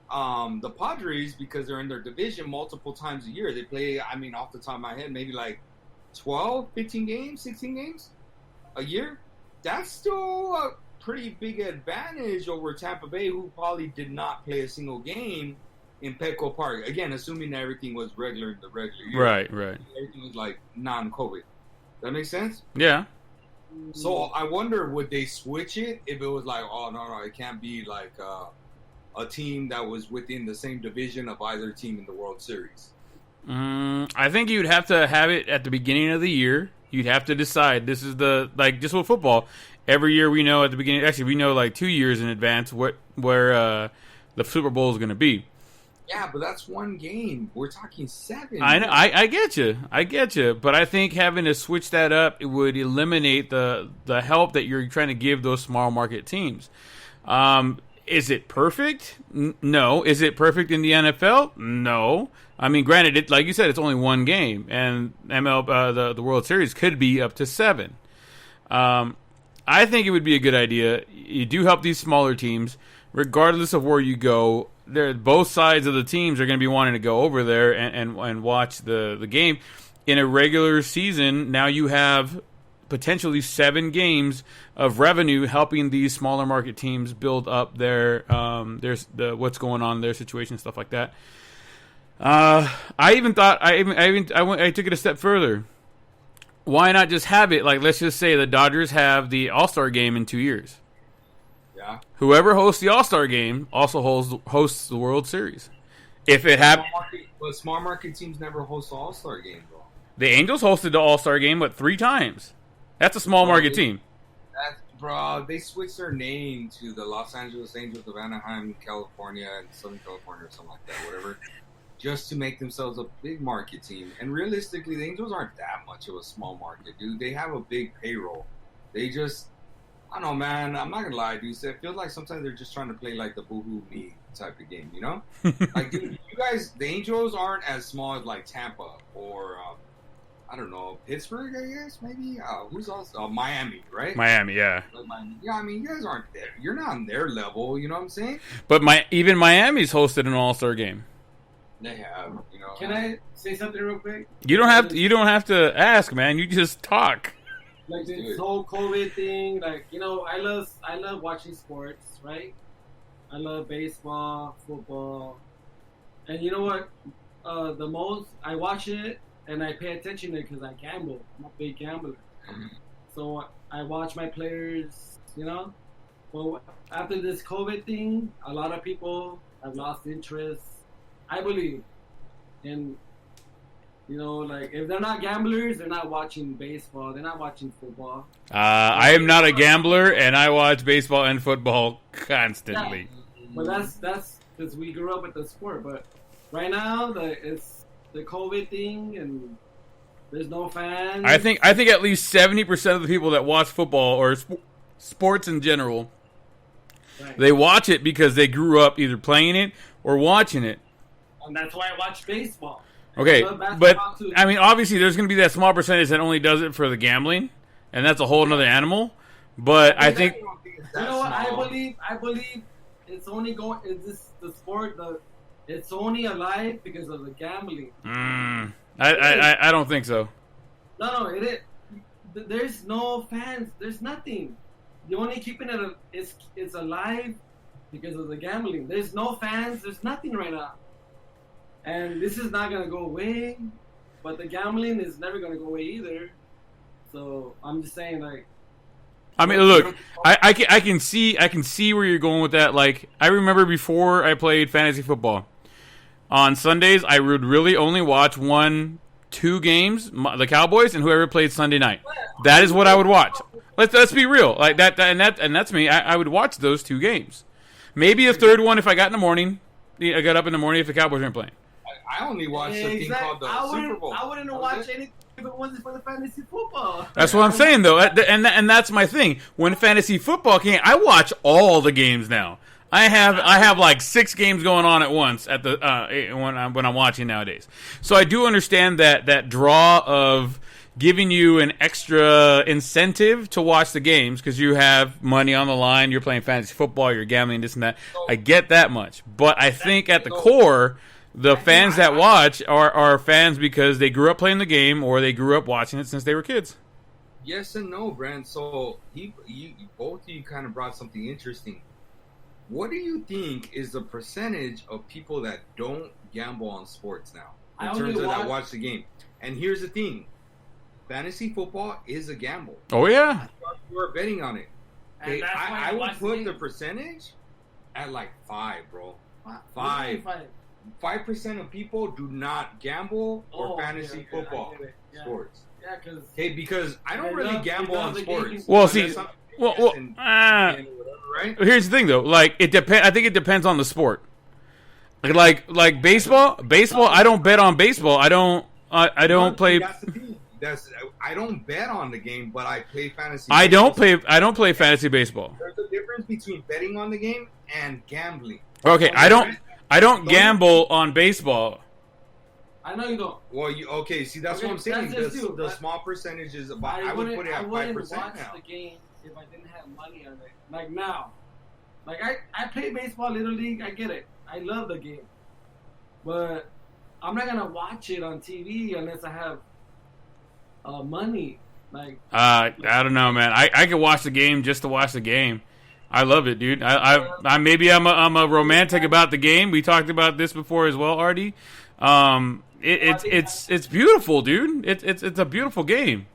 the Padres because they're in their division multiple times a year. They play, I mean, off the top of my head, maybe like 12, 15 games, 16 games a year. That's still a pretty big advantage over Tampa Bay, who probably did not play a single game in Petco Park. Again, assuming that everything was regular in the regular year. Right. Everything was like non-COVID. That makes sense? Yeah. So I wonder, would they switch it if it was like, oh, no, it can't be like a team that was within the same division of either team in the World Series? I think you'd have to have it at the beginning of the year. You'd have to decide. This is like just with football. Every year we know at the beginning. Actually, we know like 2 years in advance where the Super Bowl is going to be. Yeah, but that's one game. We're talking 7. I know. I get you. But I think having to switch that up, it would eliminate the help that you're trying to give those small market teams. Is it perfect? No. Is it perfect in the NFL? No. I mean, granted, like you said, it's only one game, and the World Series could be up to 7. I think it would be a good idea. You do help these smaller teams, regardless of where you go. Both sides of the teams are going to be wanting to go over there and watch the game. In a regular season, now you have potentially 7 games of revenue helping these smaller market teams build up their what's going on in their situation, stuff like that. I even thought I took it a step further. Why not just have it like, let's just say the Dodgers have the All-Star game in 2 years. Yeah. Whoever hosts the All-Star game also hosts the World Series. If it happens, but small market teams never host the All-Star game, though. The Angels hosted the All-Star game 3 times. That's a small market team. Bro, they switched their name to the Los Angeles Angels of Anaheim, California, and Southern California, or something like that, whatever, just to make themselves a big market team. And realistically, the Angels aren't that much of a small market, dude. They have a big payroll. They just, I don't know, man. I'm not gonna lie, dude. It feels like sometimes they're just trying to play like the boo-hoo me type of game, you know? Like, dude, you guys, the Angels aren't as small as like Tampa or I don't know, Pittsburgh, I guess, maybe. Who's else? Miami, right? Miami, yeah. Yeah, I mean, you guys aren't there. You're not on their level, you know what I'm saying? But even Miami's hosted an All-Star game. They have, you know. Can I say something real quick? You don't have to ask, man. You just talk. Like this whole COVID thing, like, you know, I love watching sports, right? I love baseball, football, and you know what? The most I watch it and I pay attention to it because I gamble. I'm a big gambler, so I watch my players. You know, well, after this COVID thing, a lot of people have lost interest. I believe, and you know, like if they're not gamblers, they're not watching baseball. They're not watching football. I am not a gambler, and I watch baseball and football constantly. Yeah. But that's because we grew up with the sport. But right now, it's the COVID thing, and there's no fans. I think at least 70% of the people that watch football or sports in general, right, they watch it because they grew up either playing it or watching it. And that's why I watch baseball. Okay, but I mean, obviously, there's going to be that small percentage that only does it for the gambling, and that's a whole other animal. But I think, you know what? I believe it's only going. Is this the sport? It's only alive because of the gambling. I don't think so. No, it is. There's no fans. There's nothing. The only keeping it it's alive because of the gambling. There's no fans. There's nothing right now. And this is not going to go away. But the gambling is never going to go away either. So I'm just saying, like. I mean, look, I can see where you're going with that. Like, I remember before I played fantasy football, on Sundays I would really only watch 1-2 games, the Cowboys and whoever played Sunday night. That is what I would watch. Let's be real, like and that's me. I would watch those 2 games, maybe a third one if I got in the morning. I got up in the morning if the Cowboys weren't playing. I only watched the thing called the Super Bowl. I wouldn't watch anything if it wasn't for the fantasy football. That's what I'm saying, though, and that's my thing. When fantasy football came, I watch all the games now. I have like 6 games going on at once at the when I'm watching nowadays. So I do understand that draw of giving you an extra incentive to watch the games because you have money on the line. You're playing fantasy football. You're gambling this and that. I get that much, but I think at the core, the fans that watch are fans because they grew up playing the game or they grew up watching it since they were kids. Yes and no, Brand. So both of you kind of brought something interesting. What do you think is the percentage of people that don't gamble on sports now in terms of that watch the game? And here's the thing. Fantasy football is a gamble. Oh, yeah. You are betting on it. Okay, I would put the percentage at like 5, bro. 5% of people do not gamble or fantasy football sports. Yeah, because I don't really gamble on sports. Well, see, right? Here's the thing, though. Like, I think it depends on the sport. Like baseball. I don't bet on baseball. I don't play. That's the thing. I don't bet on the game, but I play fantasy. I don't play fantasy baseball. There's a difference between betting on the game and gambling. Okay, I don't gamble on baseball. I know you don't. Well, see, that's what I'm saying. The small percentage is about. I would put it at 5% now. I wouldn't watch the game if I didn't have money on it. Like now, like I play baseball, Little League. I get it. I love the game, but I'm not gonna watch it on TV unless I have money. Like I don't know, man. I could watch the game just to watch the game. I love it, dude. I maybe I'm a romantic about the game. We talked about this before as well, Artie. It's beautiful, dude. It's a beautiful game.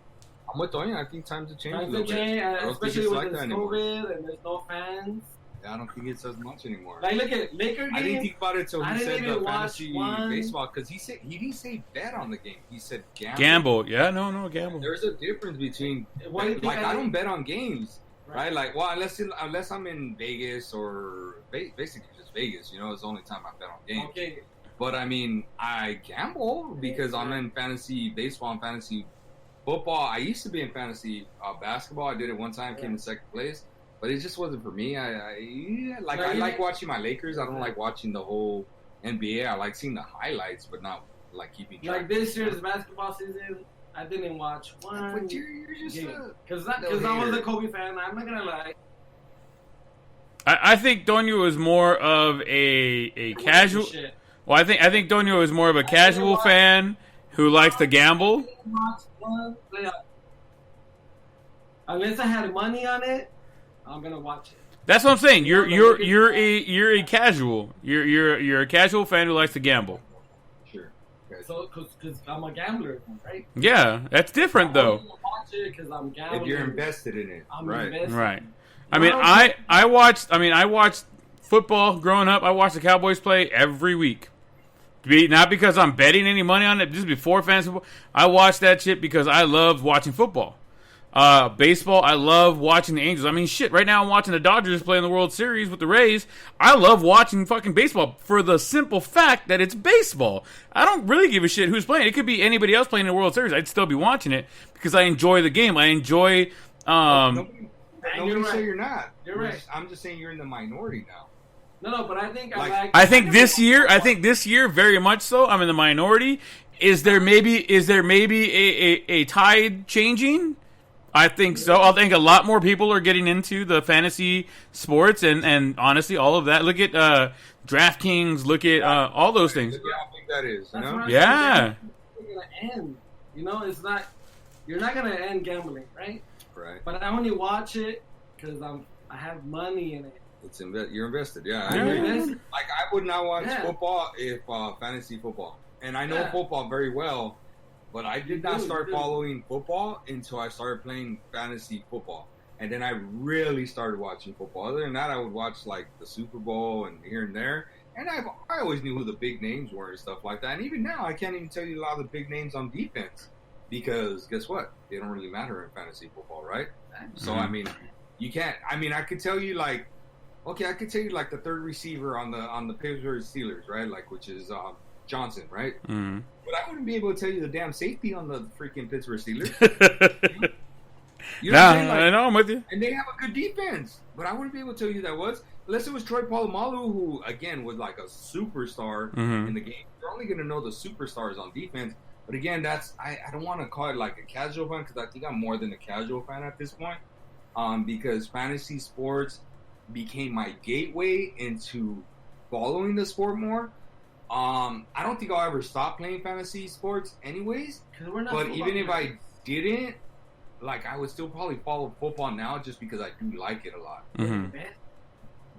I'm with Tony. I think times have changed a little bit. Especially with this COVID and there's no fans. I don't think it's as much anymore. Like, look at Laker game. I didn't think about it until he said the fantasy baseball because he didn't say bet on the game. He said gamble. Gamble, yeah, no gamble. There's a difference between I don't bet on games, right? Like, well, unless I'm in Vegas or basically just Vegas, it's the only time I bet on games. Okay. But I mean, I gamble because I'm in fantasy baseball and fantasy football. I used to be in fantasy basketball. I did it one time, came in second place. But it just wasn't for me. I like watching my Lakers. I don't like watching the whole NBA. I like seeing the highlights, but not like keeping track. Like this year's basketball season, I didn't watch one. But you're just because I was a Kobe fan. I'm not gonna lie. I think Donio is more of a casual. Well, I think Donio is more of a casual fan who likes to gamble. Unless I had money on it, I'm gonna watch it. That's what I'm saying. You're a casual. You're a casual fan who likes to gamble. Sure. Okay. So, because I'm a gambler, right? Yeah, that's different though. I'm watch it because I'm gambling. If you're invested in it, right. I mean, I watched football growing up. I watched the Cowboys play every week. Not because I'm betting any money on it. Just before fantasy football, I watched that shit because I love watching football. Baseball, I love watching the Angels. I mean, shit, right now I'm watching the Dodgers play in the World Series with the Rays. I love watching fucking baseball for the simple fact that it's baseball. I don't really give a shit who's playing. It could be anybody else playing in the World Series. I'd still be watching it because I enjoy the game. I enjoy... Nobody say you're not. You're right. I'm just saying you're in the minority now. No, but I think I think this year, very much so, I'm in the minority. Is there maybe a tide changing? I think so. I think a lot more people are getting into the fantasy sports and honestly, all of that. Look at DraftKings. Look at all those things. Yeah, I think that is. Yeah. It's gonna end. It's not. You're not gonna end gambling, right? Right. But I only watch it because I have money in it. You're invested. Yeah. Yeah. Like I would not watch Yeah. football if fantasy football, and I know football very well, but I did not start following football until I started playing fantasy football, and then I really started watching football. Other than that, I would watch like the Super Bowl and here and there, and I always knew who the big names were and stuff like that. And even now, I can't even tell you a lot of the big names on defense because guess what? They don't really matter in fantasy football, right? So I mean, you can't. I mean, I could tell you like. Okay, I could tell you like the third receiver on the Pittsburgh Steelers, right? Like which is Johnson, right? Mm-hmm. But I wouldn't be able to tell you the damn safety on the freaking Pittsburgh Steelers. You Nah, know what I'm saying? Like, I know, I'm with you. and they have a good defense, but I wouldn't be able to tell you that was unless it was Troy Polamalu, who again was like a superstar in the game. You're only going to know the superstars on defense. But again, that's I don't want to call it like a casual fan because I think I'm more than a casual fan at this point. Because fantasy sports became my gateway into following the sport more. I don't think I'll ever stop playing fantasy sports anyways. But even if I didn't, like I would still probably follow football now just because I do like it a lot. Mm-hmm.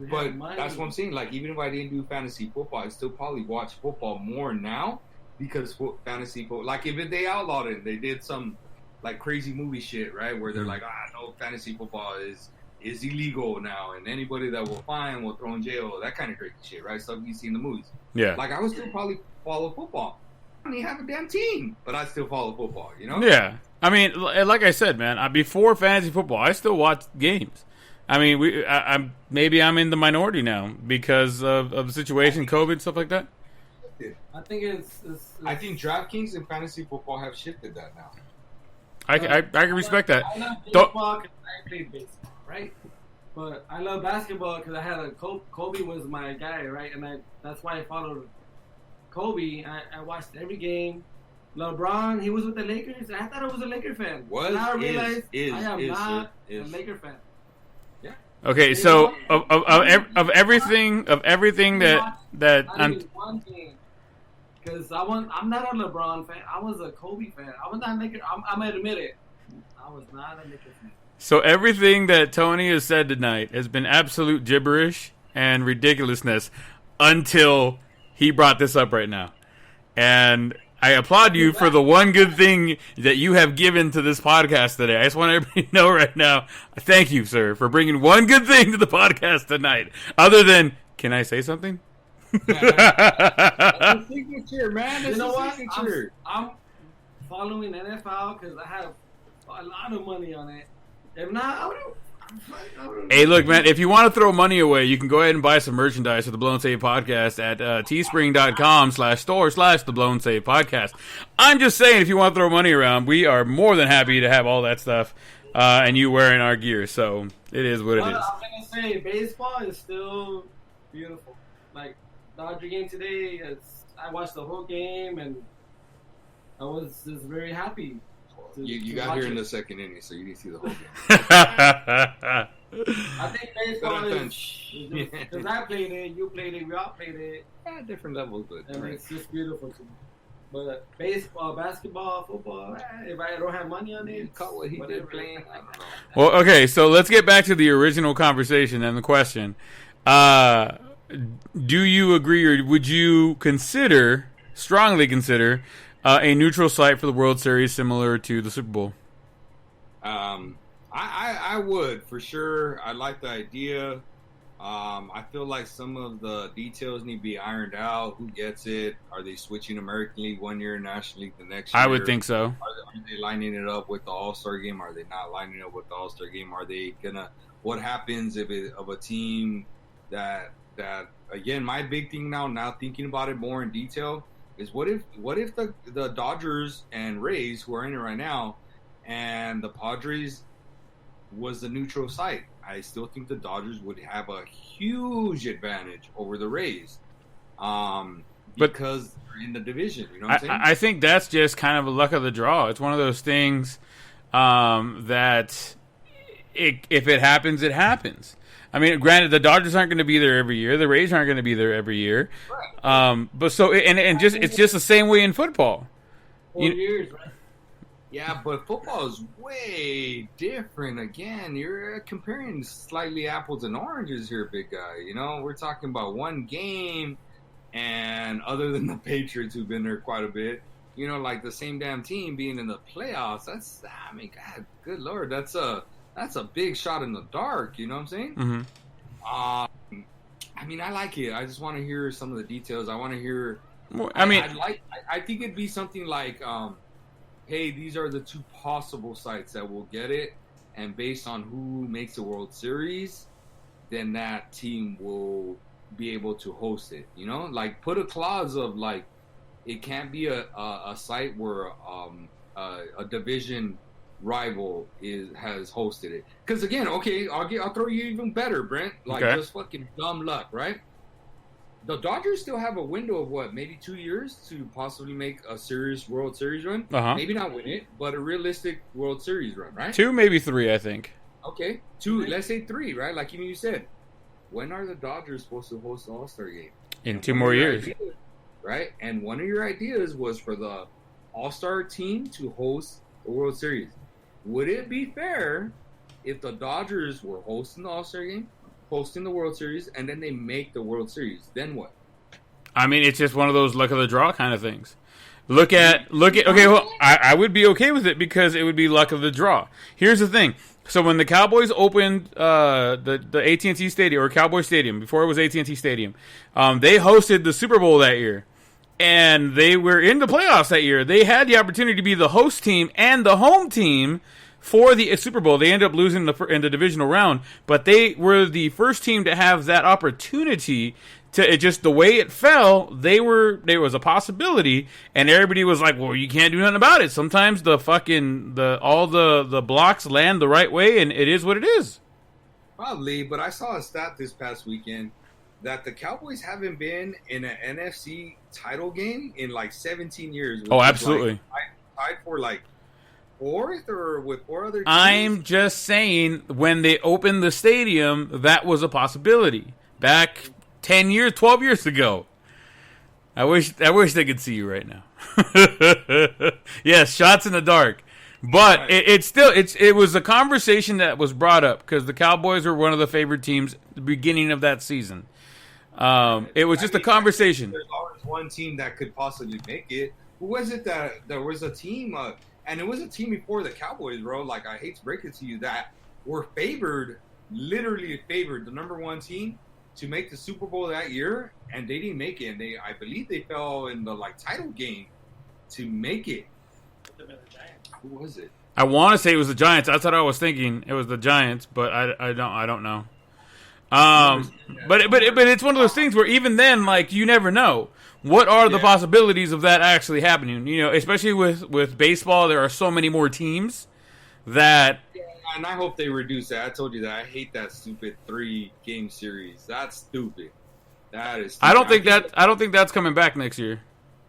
But that's what I'm saying. Like even if I didn't do fantasy football, I'd still probably watch football more now because fantasy football. Like if they outlawed it, they did some like crazy movie shit, right? Where they're like, no, fantasy football is illegal now, and anybody that will fine will throw in jail. That kind of crazy shit, right? Stuff you see in the movies. Yeah. Like I would still probably follow football. I don't even have a damn team, but I still follow football. You know? Yeah. I mean, like I said, man, before fantasy football, I still watch games. I mean, I'm in the minority now because of the situation, COVID, stuff like that. I think it's I think DraftKings and fantasy football have shifted that now. I can respect that. I love baseball because I played baseball, right? But I love basketball because I had Kobe was my guy, right? And that's why I followed Kobe. I watched every game. LeBron, he was with the Lakers. I thought I was a Laker fan. Now I realize I am not a Laker fan. Yeah. Okay, so of everything that I didn't one game because I'm not a LeBron fan. I was a Kobe fan. I was not a Laker. I'm gonna admit it. I was not a Laker fan. So everything that Tony has said tonight has been absolute gibberish and ridiculousness until he brought this up right now. And I applaud you for the one good thing that you have given to this podcast today. I just want everybody to know right now, thank you, sir, for bringing one good thing to the podcast tonight. Other than, can I say something? That's a signature, man. That's you know what? signature. I'm following NFL because I have a lot of money on it. If not, I would have. Hey, look, man, if you want to throw money away, you can go ahead and buy some merchandise for the Blown Save Podcast at teespring.com/store/the Blown Save Podcast. I'm just saying, if you want to throw money around, we are more than happy to have all that stuff and you wearing our gear. So it is what it is. I'm going to say, baseball is still beautiful. Like, Dodger game today, I watched the whole game, and I was just very happy. You got here in the second inning, so you didn't see the whole game. I think baseball is because I played it, you played it, we all played it. Yeah, different levels, but and it's just beautiful to me. But baseball, basketball, football, if I don't have money on it, caught what he did playing. I don't know. Well, okay, so let's get back to the original conversation and the question. Do you agree, or would you strongly consider, a neutral site for the World Series similar to the Super Bowl? I would, for sure. I like the idea. I feel like some of the details need to be ironed out. Who gets it? Are they switching American League one year, National League the next year? I would think so. Are they lining it up with the All-Star game? Are they not lining it up with the All-Star game? Are they gonna? What happens if of a team that again? My big thing now thinking about it more in detail is what if the Dodgers and Rays, who are in it right now, and the Padres was the neutral site? I still think the Dodgers would have a huge advantage over the Rays because they're in the division. You know what I'm saying? I think that's just kind of a luck of the draw. It's one of those things that if it happens, it happens. I mean, granted, the Dodgers aren't going to be there every year. The Rays aren't going to be there every year. Right. But so it's just the same way in football. 4 years, right? Yeah, but football is way different. Again, you're comparing slightly apples and oranges here, big guy. You know, we're talking about one game, and other than the Patriots, who've been there quite a bit, you know, like the same damn team being in the playoffs. That's, I mean, God, good Lord, that's a big shot in the dark. You know what I'm saying? Mm-hmm. I mean, I like it. I just want to hear some of the details. I want to hear. I mean, I think it'd be something like, hey, these are the two possible sites that will get it, and based on who makes the World Series, then that team will be able to host it. You know, like put a clause of like, it can't be a site where a division rival has hosted it. Because again, okay, I'll throw you even better, Brent. Like just fucking dumb luck, right? The Dodgers still have a window of what, maybe 2 years to possibly make a serious World Series run. Maybe not win it, but a realistic World Series run, right? 2, maybe 3, I think. Okay, 2. Let's say 3, right? Like you said, when are the Dodgers supposed to host the All-Star game? In 2 more years, ideas, right? And one of your ideas was for the All-Star team to host the World Series. Would it be fair if the Dodgers were hosting the All-Star game, hosting the World Series, and then they make the World Series? Then what? I mean, it's just one of those luck of the draw kind of things. Look at. Okay, well, I would be okay with it because it would be luck of the draw. Here's the thing. So when the Cowboys opened the AT&T Stadium, or Cowboy Stadium, before it was AT&T Stadium, they hosted the Super Bowl that year. And they were in the playoffs that year. They had the opportunity to be the host team and the home team for the Super Bowl. They ended up losing in the divisional round, but they were the first team to have that opportunity. It just the way it fell, there was a possibility, and everybody was like, "Well, you can't do nothing about it." Sometimes all the blocks land the right way, and it is what it is. Probably, but I saw a stat this past weekend that the Cowboys haven't been in an NFC title game in like 17 years. Oh, absolutely. Tied for like 4th or with 4 other teams. I'm just saying, when they opened the stadium, that was a possibility. Back 10 years, 12 years ago. I wish they could see you right now. Yes, shots in the dark. But right. It was a conversation that was brought up because the Cowboys were one of the favorite teams at the beginning of that season. It was just a conversation. There's always one team that could possibly make it. Who was it that there was a team, and it was a team before the Cowboys, bro. Like, I hate to break it to you, that were literally favored, the number 1 team to make the Super Bowl that year, and they didn't make it. And I believe they fell in the title game to make it. Who was it? I want to say it was the Giants. That's what I was thinking. It was the Giants, but I don't know. But it's one of those things where even then, like, you never know. What are the possibilities of that actually happening? You know, especially with baseball, there are so many more teams that. Yeah, and I hope they reduce that. I told you that I hate that stupid 3-game series. That's stupid. That is. Stupid. I don't think that's coming back next year.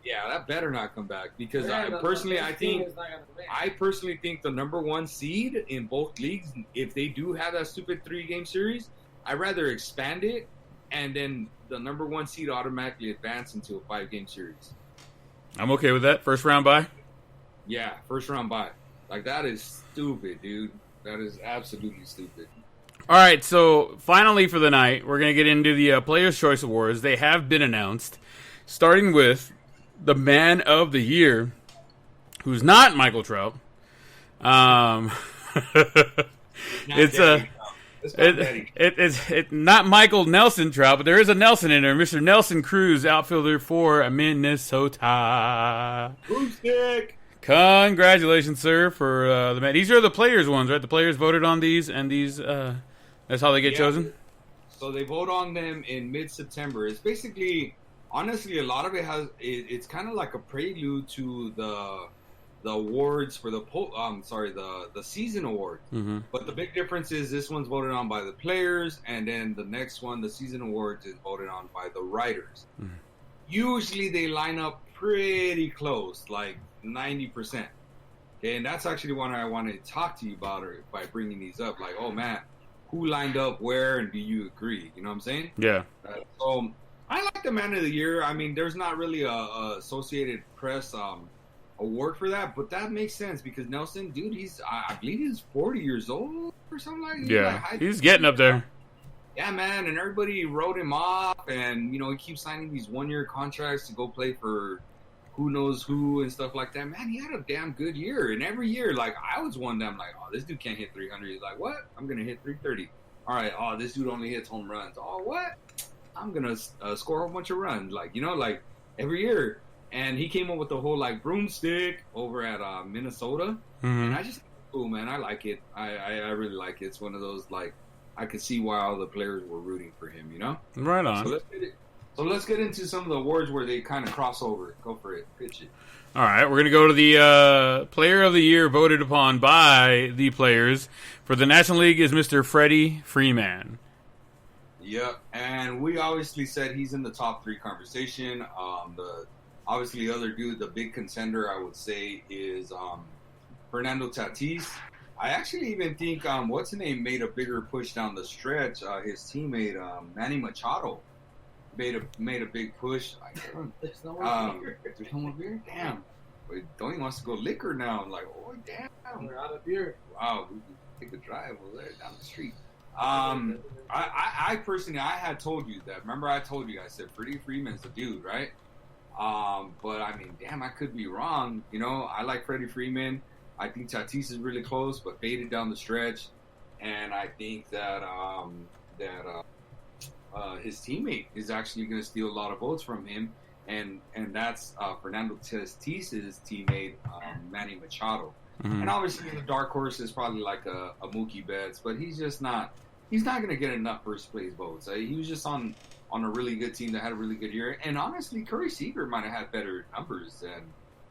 Yeah, that better not come back because I personally think the number 1 seed in both leagues, if they do have that stupid 3-game series, I'd rather expand it and then the number 1 seed automatically advance into a 5-game series. I'm okay with that. First round bye? Yeah, first round bye. Like, that is stupid, dude. That is absolutely stupid. All right, so finally for the night, we're going to get into the Players' Choice Awards. They have been announced, starting with the Man of the Year, who's not Michael Trout. It's not Michael Nelson Trout, but there is a Nelson in there. Mr. Nelson Cruz, outfielder for Minnesota. Boomstick. Congratulations, sir, for the man. These are the players' ones, right? The players voted on these, and these that's how they get chosen? So they vote on them in mid-September. It's basically, honestly, a lot of it it's kind of like a prelude to the awards for the season award. Mm-hmm. But the big difference is this one's voted on by the players, and then the next one, the season awards, is voted on by the writers. Mm-hmm. Usually they line up pretty close, like 90%. Okay, and that's actually one I want to talk to you about by bringing these up. Like, oh man, who lined up where, and do you agree? You know what I'm saying? Yeah. So I like the Man of the Year. I mean, there's not really a Associated Press award for that, but that makes sense because Nelson, dude, I believe he's 40 years old or something like that. Yeah, he's getting up there. Yeah, man, and everybody wrote him off, and he keeps signing these 1-year contracts to go play for who knows who and stuff like that. Man, he had a damn good year, and every year, like, I was one that I'm like, oh, this dude can't hit 300. He's like, what? I'm gonna hit 330. All right, oh, this dude only hits home runs. Oh, what? I'm gonna score a whole bunch of runs, like every year. And he came up with the whole like broomstick over at Minnesota, and I just, oh man, I like it. I really like it. It's one of those like I could see why all the players were rooting for him. Right on. So let's get into some of the awards where they kind of cross over. Go for it. Pitch it. All right, we're gonna go to the Player of the Year voted upon by the players for the National League is Mr. Freddie Freeman. Yep, and we obviously said he's in the top 3 conversation. The other dude, the big contender, I would say, is Fernando Tatis. I actually even think what's his name made a bigger push down the stretch. His teammate Manny Machado made a big push. There's no more beer. Damn, Donnie wants to go liquor now. I'm like, oh damn, we're out of beer. Wow, we can take a drive over there down the street. I personally, I had told you that. Remember, I told you, I said Freddie Freeman's the dude, right? But I mean, damn, I could be wrong. I like Freddie Freeman. I think Tatis is really close, but faded down the stretch. And I think that his teammate is actually going to steal a lot of votes from him, and that's Fernando Tatis' teammate, Manny Machado. Mm-hmm. And obviously, the dark horse is probably like a Mookie Betts, but he's just not. He's not going to get enough first place votes. He was just on a really good team that had a really good year. And honestly, Curry Seager might have had better numbers than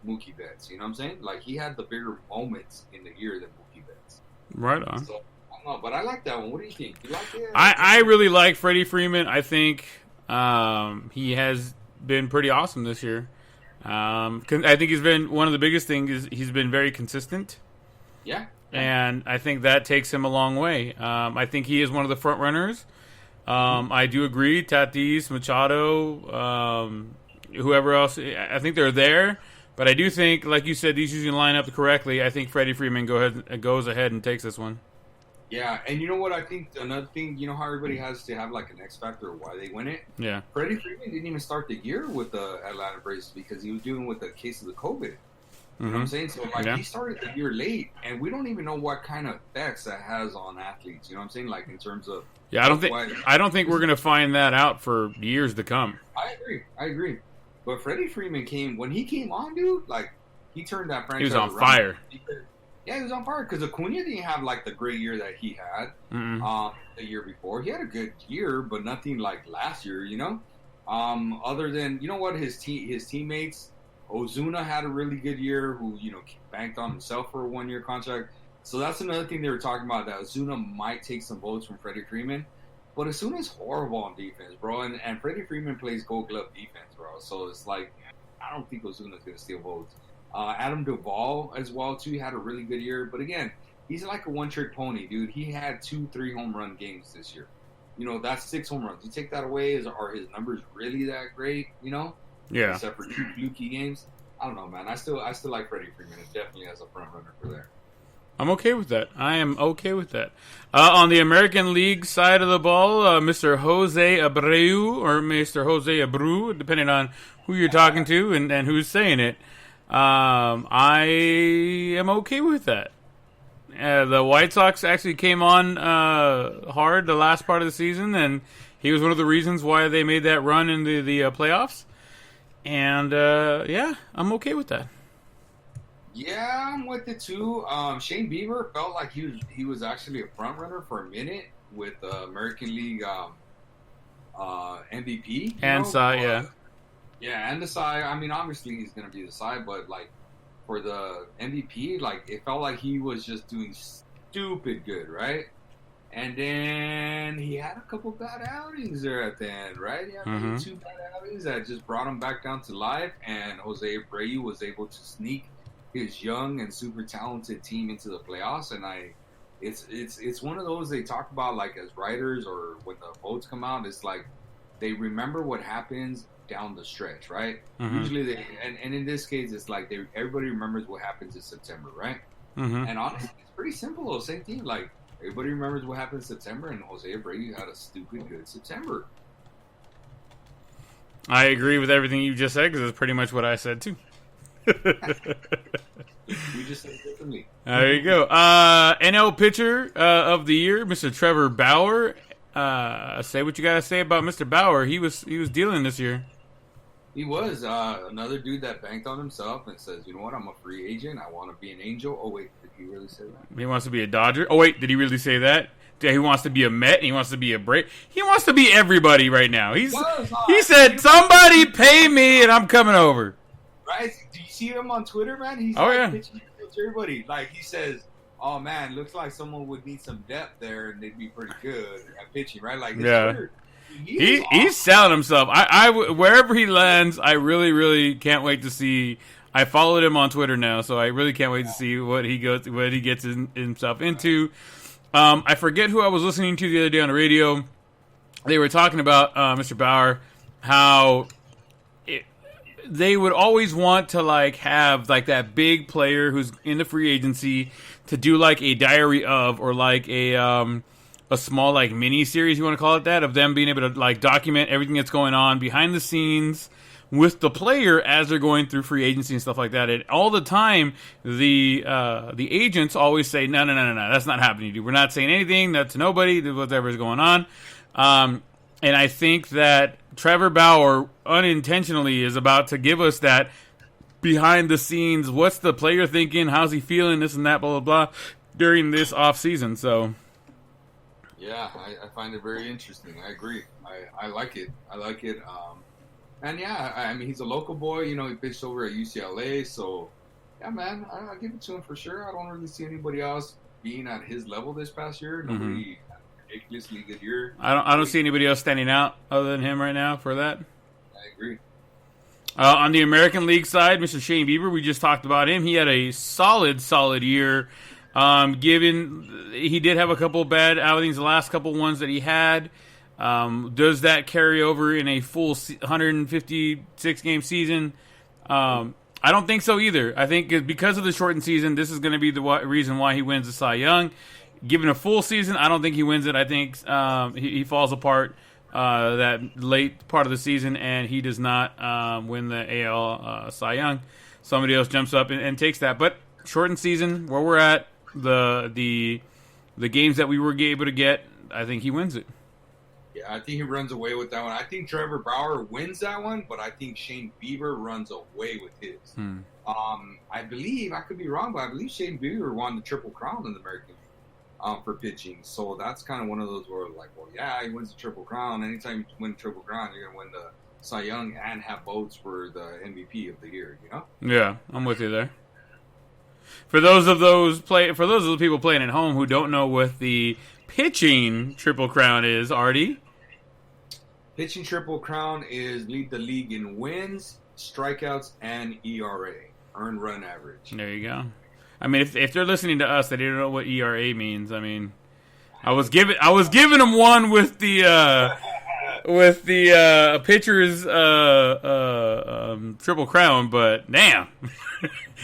Mookie Betts. You know what I'm saying? Like, he had the bigger moments in the year than Mookie Betts. Right on. So, I don't know, but I like that one. What do you think? You like it? I really like Freddie Freeman. I think he has been pretty awesome this year. I think he's been one of the biggest things is he's been very consistent. Yeah. And I think that takes him a long way. I think he is one of the front runners. I do agree. Tatis, Machado, whoever else. I think they're there. But I do think, like you said, these usually line up correctly. I think Freddie Freeman goes ahead and takes this one. Yeah, and you know what? I think another thing, how everybody has to have like an X factor of why they win it? Yeah. Freddie Freeman didn't even start the year with the Atlanta Braves because he was dealing with the case of the COVID. You know what I'm saying? So, he started the year late, and we don't even know what kind of effects that has on athletes. You know what I'm saying? Like, in terms of... Yeah, I don't think we're going to find that out for years to come. I agree. But Freddie Freeman when he came on, dude, like, he turned that franchise around. He was on fire. Yeah, he was on fire, because Acuna didn't have, like, the great year that he had the year before. He had a good year, but nothing like last year, other than, his teammates... Ozuna had a really good year who, banked on himself for a 1-year contract. So that's another thing they were talking about, that Ozuna might take some votes from Freddie Freeman. But Ozuna's horrible on defense, bro. And Freddie Freeman plays gold glove defense, bro. So it's like, I don't think Ozuna's going to steal votes. Adam Duvall as well, too, had a really good year. But again, he's like a one-trick pony, dude. He had 2-3 home run games this year. That's 6 home runs. You take that away, are his numbers really that great, Yeah. Except for 2 fluky games. I don't know, man. I still like Freddie Freeman. It definitely has a front runner for there. I'm okay with that. I am okay with that. On the American League side of the ball, Mr. Jose Abreu or Mr. Jose Abreu, depending on who you're talking to and who's saying it. I am okay with that. The White Sox actually came on hard the last part of the season, and he was one of the reasons why they made that run into the playoffs. And, I'm okay with that. Yeah, I'm with it, too. Shane Bieber felt like he was actually a front runner for a minute with the American League MVP. And Cy, yeah. Yeah, and the Cy. I mean, obviously he's going to be the Cy, but, like, for the MVP, like, it felt like he was just doing stupid good, right? And then he had a couple bad outings there at the end, right? He had 2 bad outings that just brought him back down to life, and Jose Abreu was able to sneak his young and super talented team into the playoffs. And it's one of those they talk about, like, as writers or when the votes come out, it's like they remember what happens down the stretch, right? Mm-hmm. Usually and in this case, it's like everybody remembers what happens in September, right? Mm-hmm. And honestly, it's pretty simple though. Same thing. Like everybody remembers what happened in September, and Jose Brady had a stupid good September. I agree with everything you just said because it's pretty much what I said too. We just said it differently. There you go. NL pitcher of the year, Mr. Trevor Bauer. Say what you got to say about Mr. Bauer. He was dealing this year. He was another dude that banked on himself and says, you know what, I'm a free agent. I want to be an Angel. Oh, wait, did he really say that? He wants to be a Dodger. Oh, wait, did he really say that? Yeah, he wants to be a Met. He wants to be a Brave. He wants to be everybody right now. He said, somebody pay me and I'm coming over. Right? Do you see him on Twitter, man? He's pitching to everybody. Like, he says, oh, man, looks like someone would need some depth there and they'd be pretty good at pitching, right? Like, Twitter, he's selling himself. I wherever he lands, I really, really can't wait to see. I followed him on Twitter now, so I really can't wait to see what he gets himself into. I forget who I was listening to the other day on the radio. They were talking about Mr. Bauer, how they would always want to have that big player who's in the free agency to do like a diary of, or like a small mini series, you want to call it that, of them being able to document everything that's going on behind the scenes with the player as they're going through free agency and stuff like that. And all the time, the agents always say, no, that's not happening, dude. We're not saying anything. That's nobody. Whatever's going on. And I think that Trevor Bauer unintentionally is about to give us that behind the scenes. What's the player thinking? How's he feeling? This and that, blah, blah, blah, during this off season. So, yeah, I find it very interesting. I agree. I like it. And yeah, I mean, he's a local boy. You know, he pitched over at UCLA. So, yeah, man, I'll give it to him for sure. I don't really see anybody else being at his level this past year. Nobody had a ridiculously good year. I don't see anybody else standing out other than him right now for that. I agree. On the American League side, Mr. Shane Bieber, we just talked about him. He had a solid year. Given he did have a couple bad outings, the last couple ones that he had. Does that carry over in a full 156 game season? I don't think so either. I think because of the shortened season, this is going to be the reason why he wins the Cy Young. Given a full season, I don't think he wins it. I think he falls apart that late part of the season, and he does not win the AL Cy Young. Somebody else jumps up and takes that. But shortened season, where we're at, the games that we were able to get, I think he wins it. Yeah, I think he runs away with that one. I think Trevor Bauer wins that one, but I think Shane Bieber runs away with his. I believe, I could be wrong, but I believe Shane Bieber won the Triple Crown in the American League for pitching. So that's kind of one of those where, like, well, yeah, he wins the Triple Crown. Anytime you win the Triple Crown, you're going to win the Cy Young and have votes for the MVP of the year, you know? Yeah, I'm with you there. For those of the people playing at home who don't know what the pitching Triple Crown is, Artie. Pitching Triple Crown is lead the league in wins, strikeouts, and ERA, earned run average. There you go. I mean, if they're listening to us, they don't know what ERA means. I mean, I was giving them one with the pitcher's Triple Crown, but damn,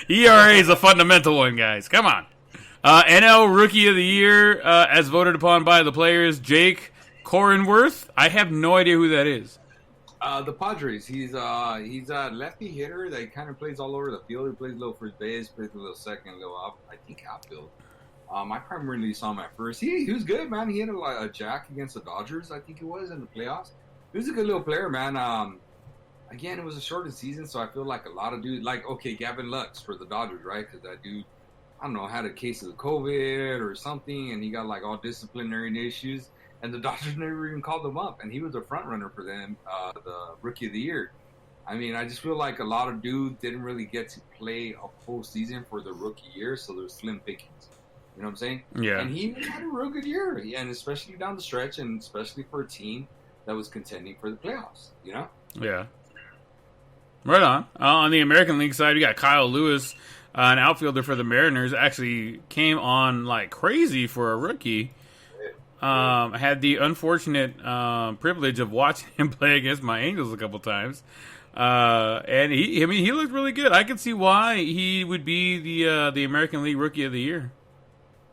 ERA is a fundamental one, guys. Come on. NL Rookie of the Year, as voted upon by the players, Jake Cronenworth. I have no idea who that is. The Padres. He's a lefty hitter that kind of plays all over the field. He plays a little first base, plays a little second, a little outfield. I primarily saw him at first. He was good, man. He hit a jack against the Dodgers, I think it was, in the playoffs. He was a good little player, man. Again, it was a shortened season, so I feel like a lot of dudes, Gavin Lux for the Dodgers, right? Because that dude, I don't know, had a case of the COVID or something, and he got all disciplinary issues, and the Dodgers never even called him up, and he was a front runner for them, the Rookie of the Year. I mean, I just feel like a lot of dudes didn't really get to play a full season for the rookie year, so there's slim pickings. You know what I'm saying? Yeah. And he had a real good year, and especially down the stretch, and especially for a team that was contending for the playoffs, you know? Yeah. Right on. On the American League side, we got Kyle Lewis, an outfielder for the Mariners, actually came on like crazy for a rookie. I had the unfortunate privilege of watching him play against my Angels a couple times. And he looked really good. I could see why he would be the American League Rookie of the Year.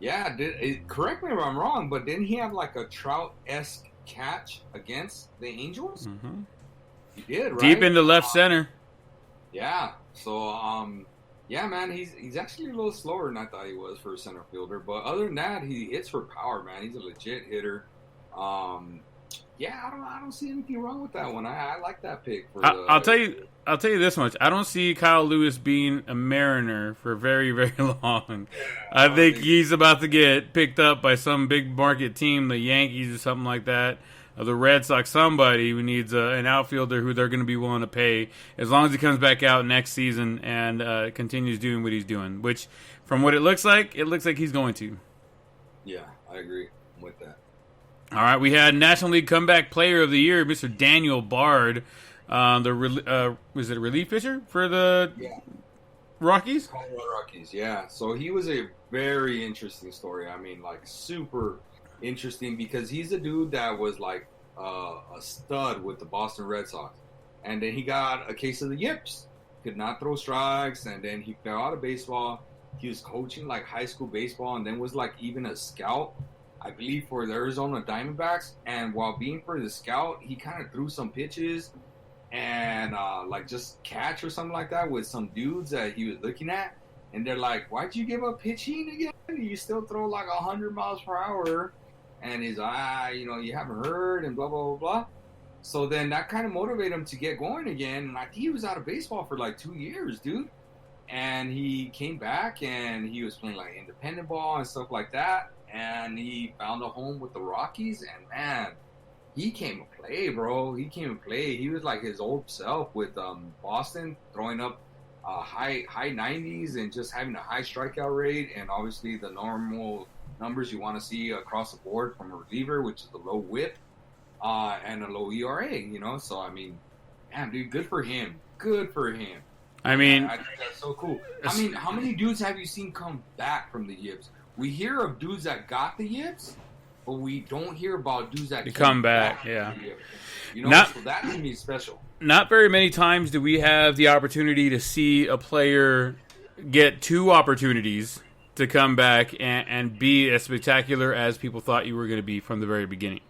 Yeah, correct me if I'm wrong, but didn't he have like a Trout-esque catch against the Angels? Mm-hmm. He did, right? Deep into left center. Yeah. So, yeah, man, he's actually a little slower than I thought he was for a center fielder. But other than that, he hits for power, man. He's a legit hitter. Yeah, I don't see anything wrong with that one. I like that pick. I'll tell you this much. I don't see Kyle Lewis being a Mariner for very, very long. I think he's about to get picked up by some big market team, the Yankees or something like that, or the Red Sox, somebody who needs an outfielder who they're going to be willing to pay as long as he comes back out next season and continues doing what he's doing, which from what it looks like he's going to. Yeah, I agree with that. All right, we had National League Comeback Player of the Year, Mr. Daniel Bard, was it a relief pitcher for the Rockies? Colorado Rockies, yeah. So he was a very interesting story. I mean, like super interesting because he's a dude that was like a stud with the Boston Red Sox, and then he got a case of the yips, could not throw strikes, and then he fell out of baseball. He was coaching like high school baseball, and then was like even a scout, I believe, for the Arizona Diamondbacks. And while being for the scout, he kind of threw some pitches and like just catch or something like that with some dudes that he was looking at. And they're like, "Why'd you give up pitching again? You still throw like 100 miles per hour." And he's, you haven't heard, and blah, blah, blah, blah. So then that kind of motivated him to get going again. And I think he was out of baseball for like 2 years, dude. And he came back and he was playing like independent ball and stuff like that. And he found a home with the Rockies, and man, he came to play, bro. He came to play. He was like his old self with Boston, throwing up high 90s and just having a high strikeout rate, and obviously the normal numbers you want to see across the board from a reliever, which is the low WHIP and a low ERA. So I mean, man, dude, good for him. Good for him. I mean, I think that's so cool. I mean, how many dudes have you seen come back from the yips? We hear of dudes that got the yips, but we don't hear about dudes that come back. Yeah, so that to me is special. Not very many times do we have the opportunity to see a player get two opportunities to come back and be as spectacular as people thought you were going to be from the very beginning.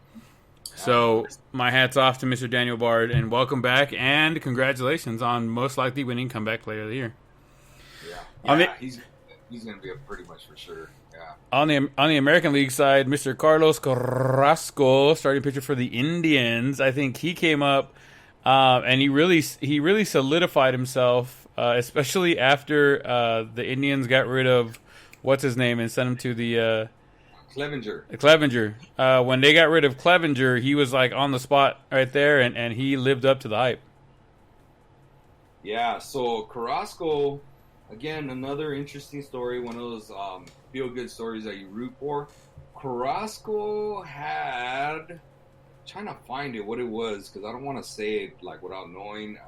So my hat's off to Mr. Daniel Bard, and welcome back, and congratulations on most likely winning Comeback Player of the Year. Yeah, he's going to be a pretty much for sure. Yeah. On the American League side, Mr. Carlos Carrasco, starting pitcher for the Indians. I think he came up and he really solidified himself, especially after the Indians got rid of what's his name and sent him to the Clevenger. When they got rid of Clevenger, he was like on the spot right there, and he lived up to the hype. Yeah. So Carrasco, again, another interesting story, one of those feel-good stories that you root for. Carrasco had, trying to find it, what it was, because I don't want to say it like without knowing,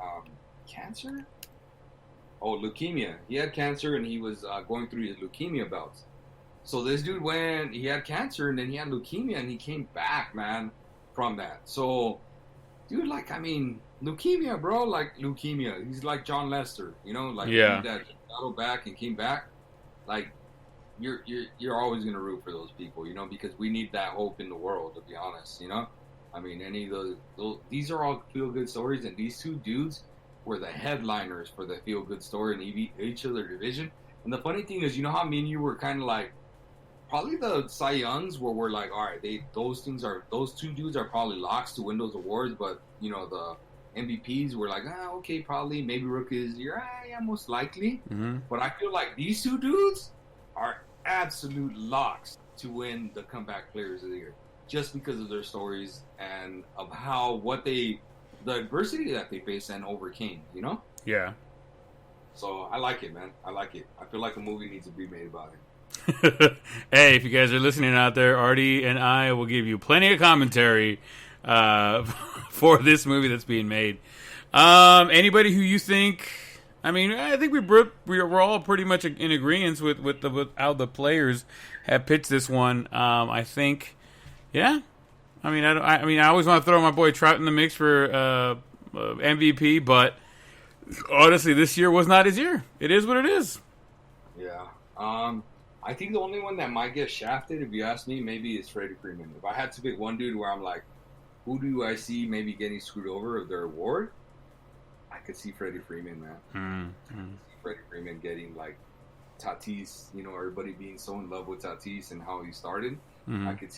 cancer? Oh, leukemia. He had cancer, and he was going through his leukemia bouts. So this dude he had cancer, and then he had leukemia, and he came back, man, from that. So, dude, like, I mean, leukemia, bro, like leukemia. He's like John Lester, like that battled back and came back. Like, you're always gonna root for those people, because we need that hope in the world, to be honest, I mean, any of those these are all feel good stories, and these two dudes were the headliners for the feel good story in each of their division. And the funny thing is, how me and you were kind of like, probably the Cy Youngs where we're like, all right, those two dudes are probably locks to win those awards, but the MVPs were like, okay, probably maybe Rookie of the Year, yeah, most likely. Mm-hmm. But I feel like these two dudes are absolute locks to win the Comeback Players of the Year, just because of their stories and of the adversity that they faced and overcame. Yeah. So I like it, man. I like it. I feel like a movie needs to be made about it. Hey, if you guys are listening out there, Artie and I will give you plenty of commentary for this movie that's being made. Anybody who you think, I mean, I think we're all pretty much in agreement with how the players have pitched this one. I think Yeah. I mean, I always want to throw my boy Trout in the mix for MVP, but honestly, this year was not his year. It is what it is. Yeah. I think the only one that might get shafted, if you ask me, maybe is Freddie Freeman. If I had to pick one dude where I'm like, who do I see maybe getting screwed over of their award? I could see Freddie Freeman, man. Freddie Freeman getting like Tatis, everybody being so in love with Tatis and how he started. I could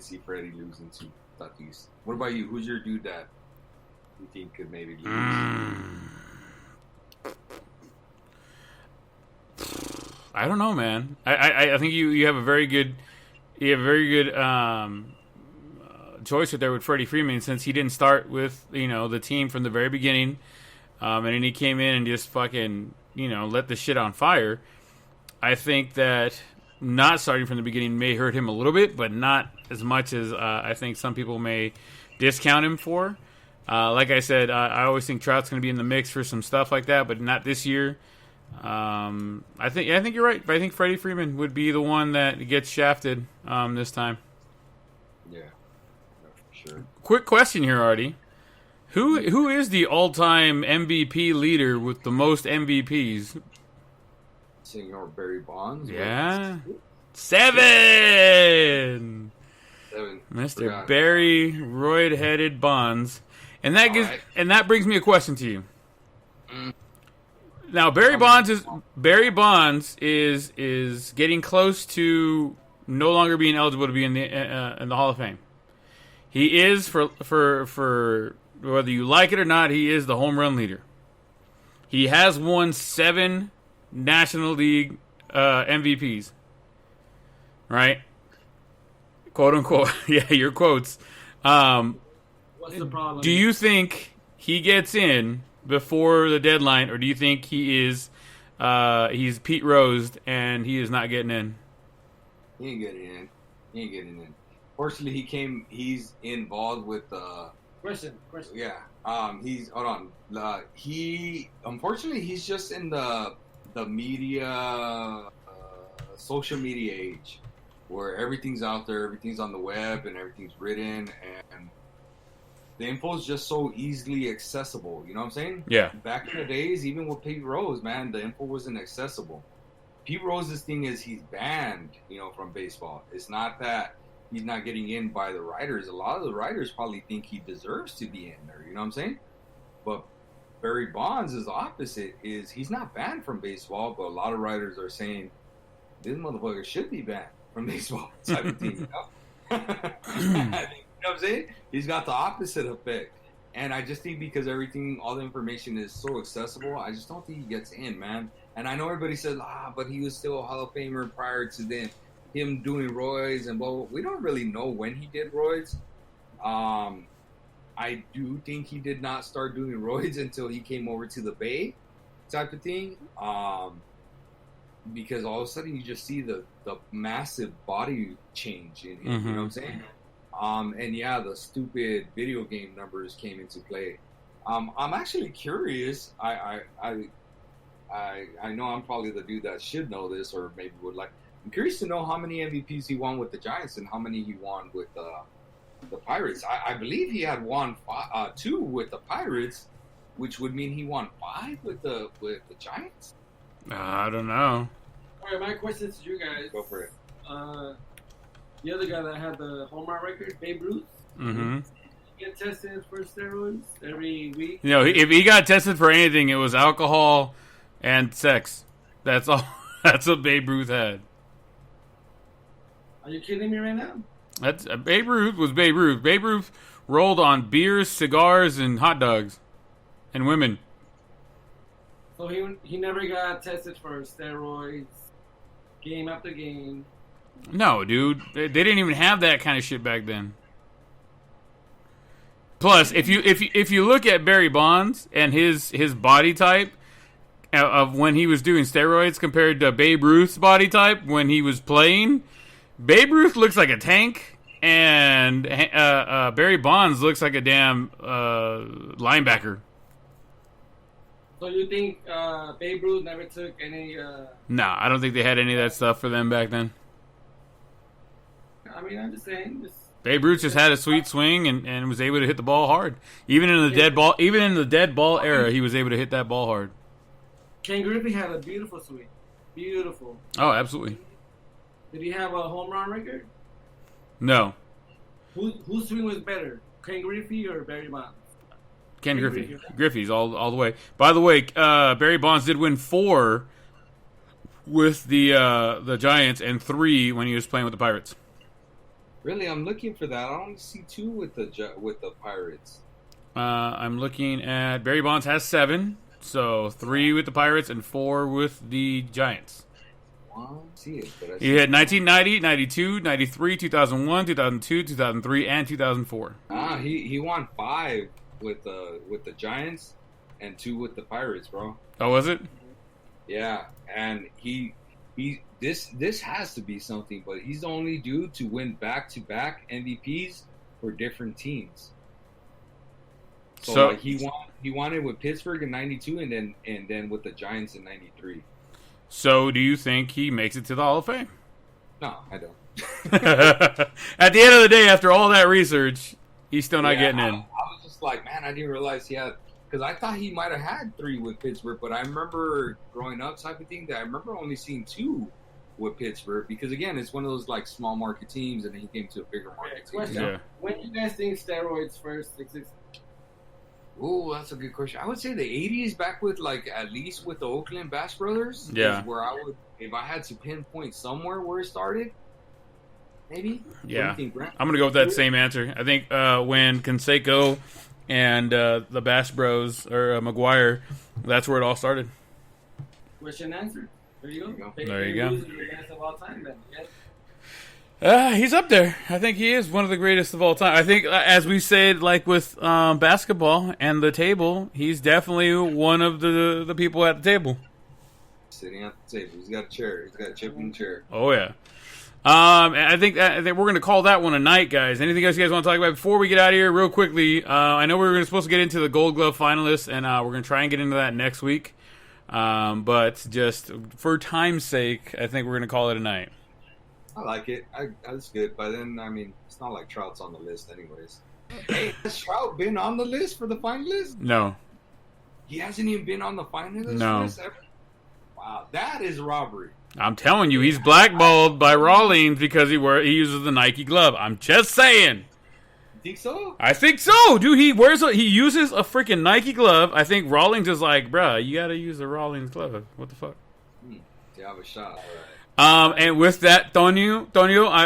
see Freddie losing to Tatis. What about you? Who's your dude that you think could maybe lose? I don't know, man. I think you have a very good choice there with Freddie Freeman, since he didn't start with the team from the very beginning, and then he came in and just fucking let the shit on fire. I think that not starting from the beginning may hurt him a little bit, but not as much as I think some people may discount him for. Like I said, I always think Trout's going to be in the mix for some stuff like that, but not this year. I think you're right. But I think Freddie Freeman would be the one that gets shafted this time. Yeah, no, for sure. Quick question here, Artie. Who is the all-time MVP leader with the most MVPs? Senor Barry Bonds. Yeah, 7. 7. Mr. Barry Roid-headed Bonds, and that brings me a question to you. Now, Barry Bonds is getting close to no longer being eligible to be in the Hall of Fame. He is for whether you like it or not, he is the home run leader. He has won 7 National League MVPs. Right? Quote unquote. Yeah, your quotes. What's the problem? Do you think he gets in before the deadline, or do you think he is he's Pete Rosed and he is not getting in? He ain't getting in. Fortunately, he's involved with Question. Yeah. Unfortunately he's just in the media social media age where everything's out there, everything's on the web and everything's written, and the info is just so easily accessible. You know what I'm saying? Yeah. Back in the days, even with Pete Rose, man, the info wasn't accessible. Pete Rose's thing is he's banned, from baseball. It's not that he's not getting in by the writers. A lot of the writers probably think he deserves to be in there. You know what I'm saying? But Barry Bonds is the opposite. Is he's not banned from baseball, but a lot of writers are saying this motherfucker should be banned from baseball type of thing. You know what I'm saying? He's got the opposite effect. And I just think because all the information is so accessible, I just don't think he gets in, man. And I know everybody says, but he was still a Hall of Famer prior to him doing roids and blah, blah. We don't really know when he did roids. I do think he did not start doing roids until he came over to the Bay type of thing. Because all of a sudden you just see the massive body change in him. You know what I'm saying? And yeah, the stupid video game numbers came into play. I'm actually curious. I know I'm probably the dude that should know this, or maybe would like. I'm curious to know how many MVPs he won with the Giants and how many he won with the Pirates. I believe he had won 2 with the Pirates, which would mean he won 5 with the Giants. I don't know. All right, my question to you guys. Go for it. The other guy that had the home run record, Babe Ruth. Mm-hmm. Get tested for steroids every week. If he got tested for anything, it was alcohol and sex. That's all. That's what Babe Ruth had. Are you kidding me right now? That's Babe Ruth was Babe Ruth. Babe Ruth rolled on beers, cigars, and hot dogs, and women. So he never got tested for steroids, game after game. No, dude, they didn't even have that kind of shit back then. Plus, if you look at Barry Bonds and his body type of when he was doing steroids compared to Babe Ruth's body type when he was playing, Babe Ruth looks like a tank, and Barry Bonds looks like a damn linebacker. So you think Babe Ruth never took any? Nah, I don't think they had any of that stuff for them back then. I mean, I'm just saying. Babe Ruth just had a sweet swing and was able to hit the ball hard. Even in the dead ball era, he was able to hit that ball hard. Ken Griffey had a beautiful swing. Beautiful. Oh, absolutely. Did he have a home run record? No. Whose swing was better, Ken Griffey or Barry Bonds? Ken Griffey. Griffey's all the way. By the way, Barry Bonds did win 4 with the Giants and 3 when he was playing with the Pirates. Really, I'm looking for that. I only see 2 with the Pirates. I'm looking at Barry Bonds has 7, so 3 with the Pirates and 4 with the Giants. Well, I see it, but He had 1990, 92, 93, 2001, 2002, 2003, and 2004. He won 5 with the Giants and 2 with the Pirates, bro. Oh, was it? Yeah, and this has to be something, but he's the only dude to win back-to-back MVPs for different teams. So like he won it with Pittsburgh in '92, and then with the Giants in '93. So, do you think he makes it to the Hall of Fame? No, I don't. At the end of the day, after all that research, he's still not getting in. I was just like, man, I didn't realize he had, because I thought he might have had 3 with Pittsburgh, but I remember growing up type of thing that I remember only seeing 2 with Pittsburgh, because again, it's one of those like small market teams, and then he came to a bigger market team. Yeah. When do you guys think steroids first existed? Oh, that's a good question. I would say the 80s, back with like at least with the Oakland Bass Brothers. Yeah. Is where I would, if I had to pinpoint somewhere where it started, maybe. Yeah. What do you think, Brent? I'm going to go with that same answer. I think when Canseco and the Bass Bros, or McGuire, that's where it all started. Question answered. There you go. There you go. He's the best of all time, then. Yes. He's up there. I think he is one of the greatest of all time. I think, as we said, like with basketball and the table, he's definitely one of the people at the table. Sitting at the table. He's got a chair. He's got a chip in the chair. Oh, yeah. And I think we're going to call that one a night, guys. Anything else you guys want to talk about before we get out of here? Real quickly, I know we were supposed to get into the Gold Glove finalists, and we're going to try and get into that next week. But just for time's sake, I think we're going to call it a night. I like it. That's good. But then, I mean, it's not like Trout's on the list anyways. Hey, has Trout been on the list for the finalists? No. He hasn't even been on the finalists list ever? Wow, that is robbery. I'm telling you, he's blackballed by Rawlings because he uses the Nike glove. I'm just saying. You think so? I think so, dude. He uses a freaking Nike glove. I think Rawlings is like, bruh, you got to use a Rawlings glove. What the fuck? You have a shot. All right. And with that, Tonio,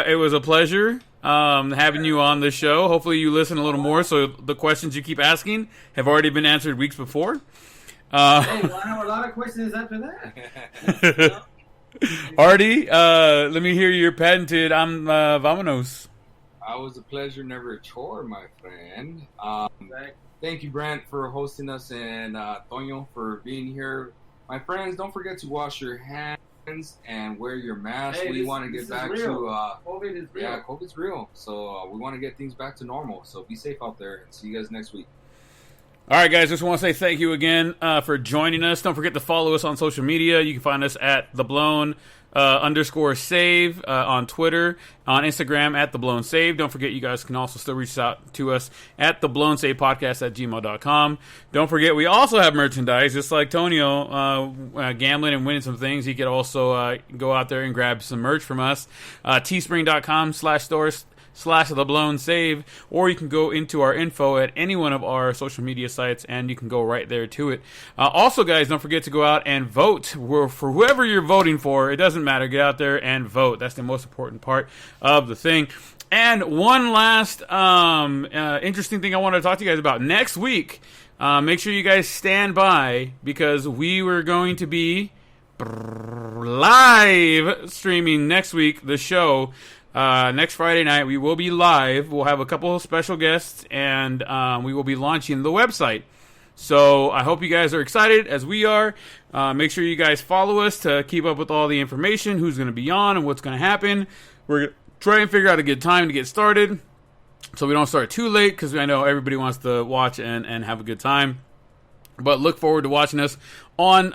it was a pleasure having you on the show. Hopefully you listen a little more, so the questions you keep asking have already been answered weeks before. Hey, well, I have a lot of questions after that. Artie, let me hear your patented vamonos. It was a pleasure, never a chore, my friend. Thank you, Brent, for hosting us, and Tonio for being here. My friends, don't forget to wash your hands and wear your mask. Hey, we want to get back to COVID is real. Yeah, COVID's real. So we want to get things back to normal. So be safe out there, and see you guys next week. All right, guys, just want to say thank you again for joining us. Don't forget to follow us on social media. You can find us at _save on Twitter, on Instagram at @theblown_save. Don't forget, you guys can also still reach out to us at theblown_save_podcast@gmail.com. Don't forget, we also have merchandise, just like Tonio gambling and winning some things. He could also go out there and grab some merch from us. teespring.com/stores/theblown_save, or you can go into our info at any one of our social media sites, and you can go right there to it. Also, guys, don't forget to go out and vote for whoever you're voting for. It doesn't matter. Get out there and vote. That's the most important part of the thing. And one last interesting thing I want to talk to you guys about. Next week, make sure you guys stand by, because we were going to be live streaming next week the show. Next Friday night, we will be live. We'll have a couple of special guests, and we will be launching the website. So I hope you guys are excited, as we are. Make sure you guys follow us to keep up with all the information, who's going to be on and what's going to happen. We're going to try and figure out a good time to get started, so we don't start too late, because I know everybody wants to watch and have a good time. But look forward to watching us on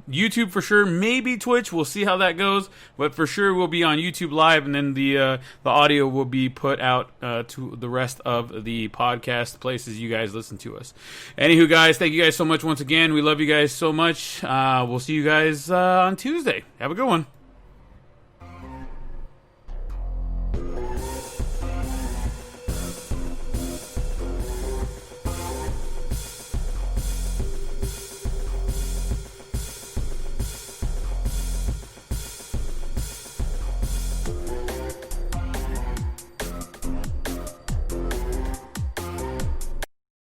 YouTube for sure. Maybe Twitch. We'll see how that goes. But for sure, we'll be on YouTube Live, and then the audio will be put out to the rest of the podcast places you guys listen to us. Anywho, guys, thank you guys so much once again. We love you guys so much. We'll see you guys on Tuesday. Have a good one.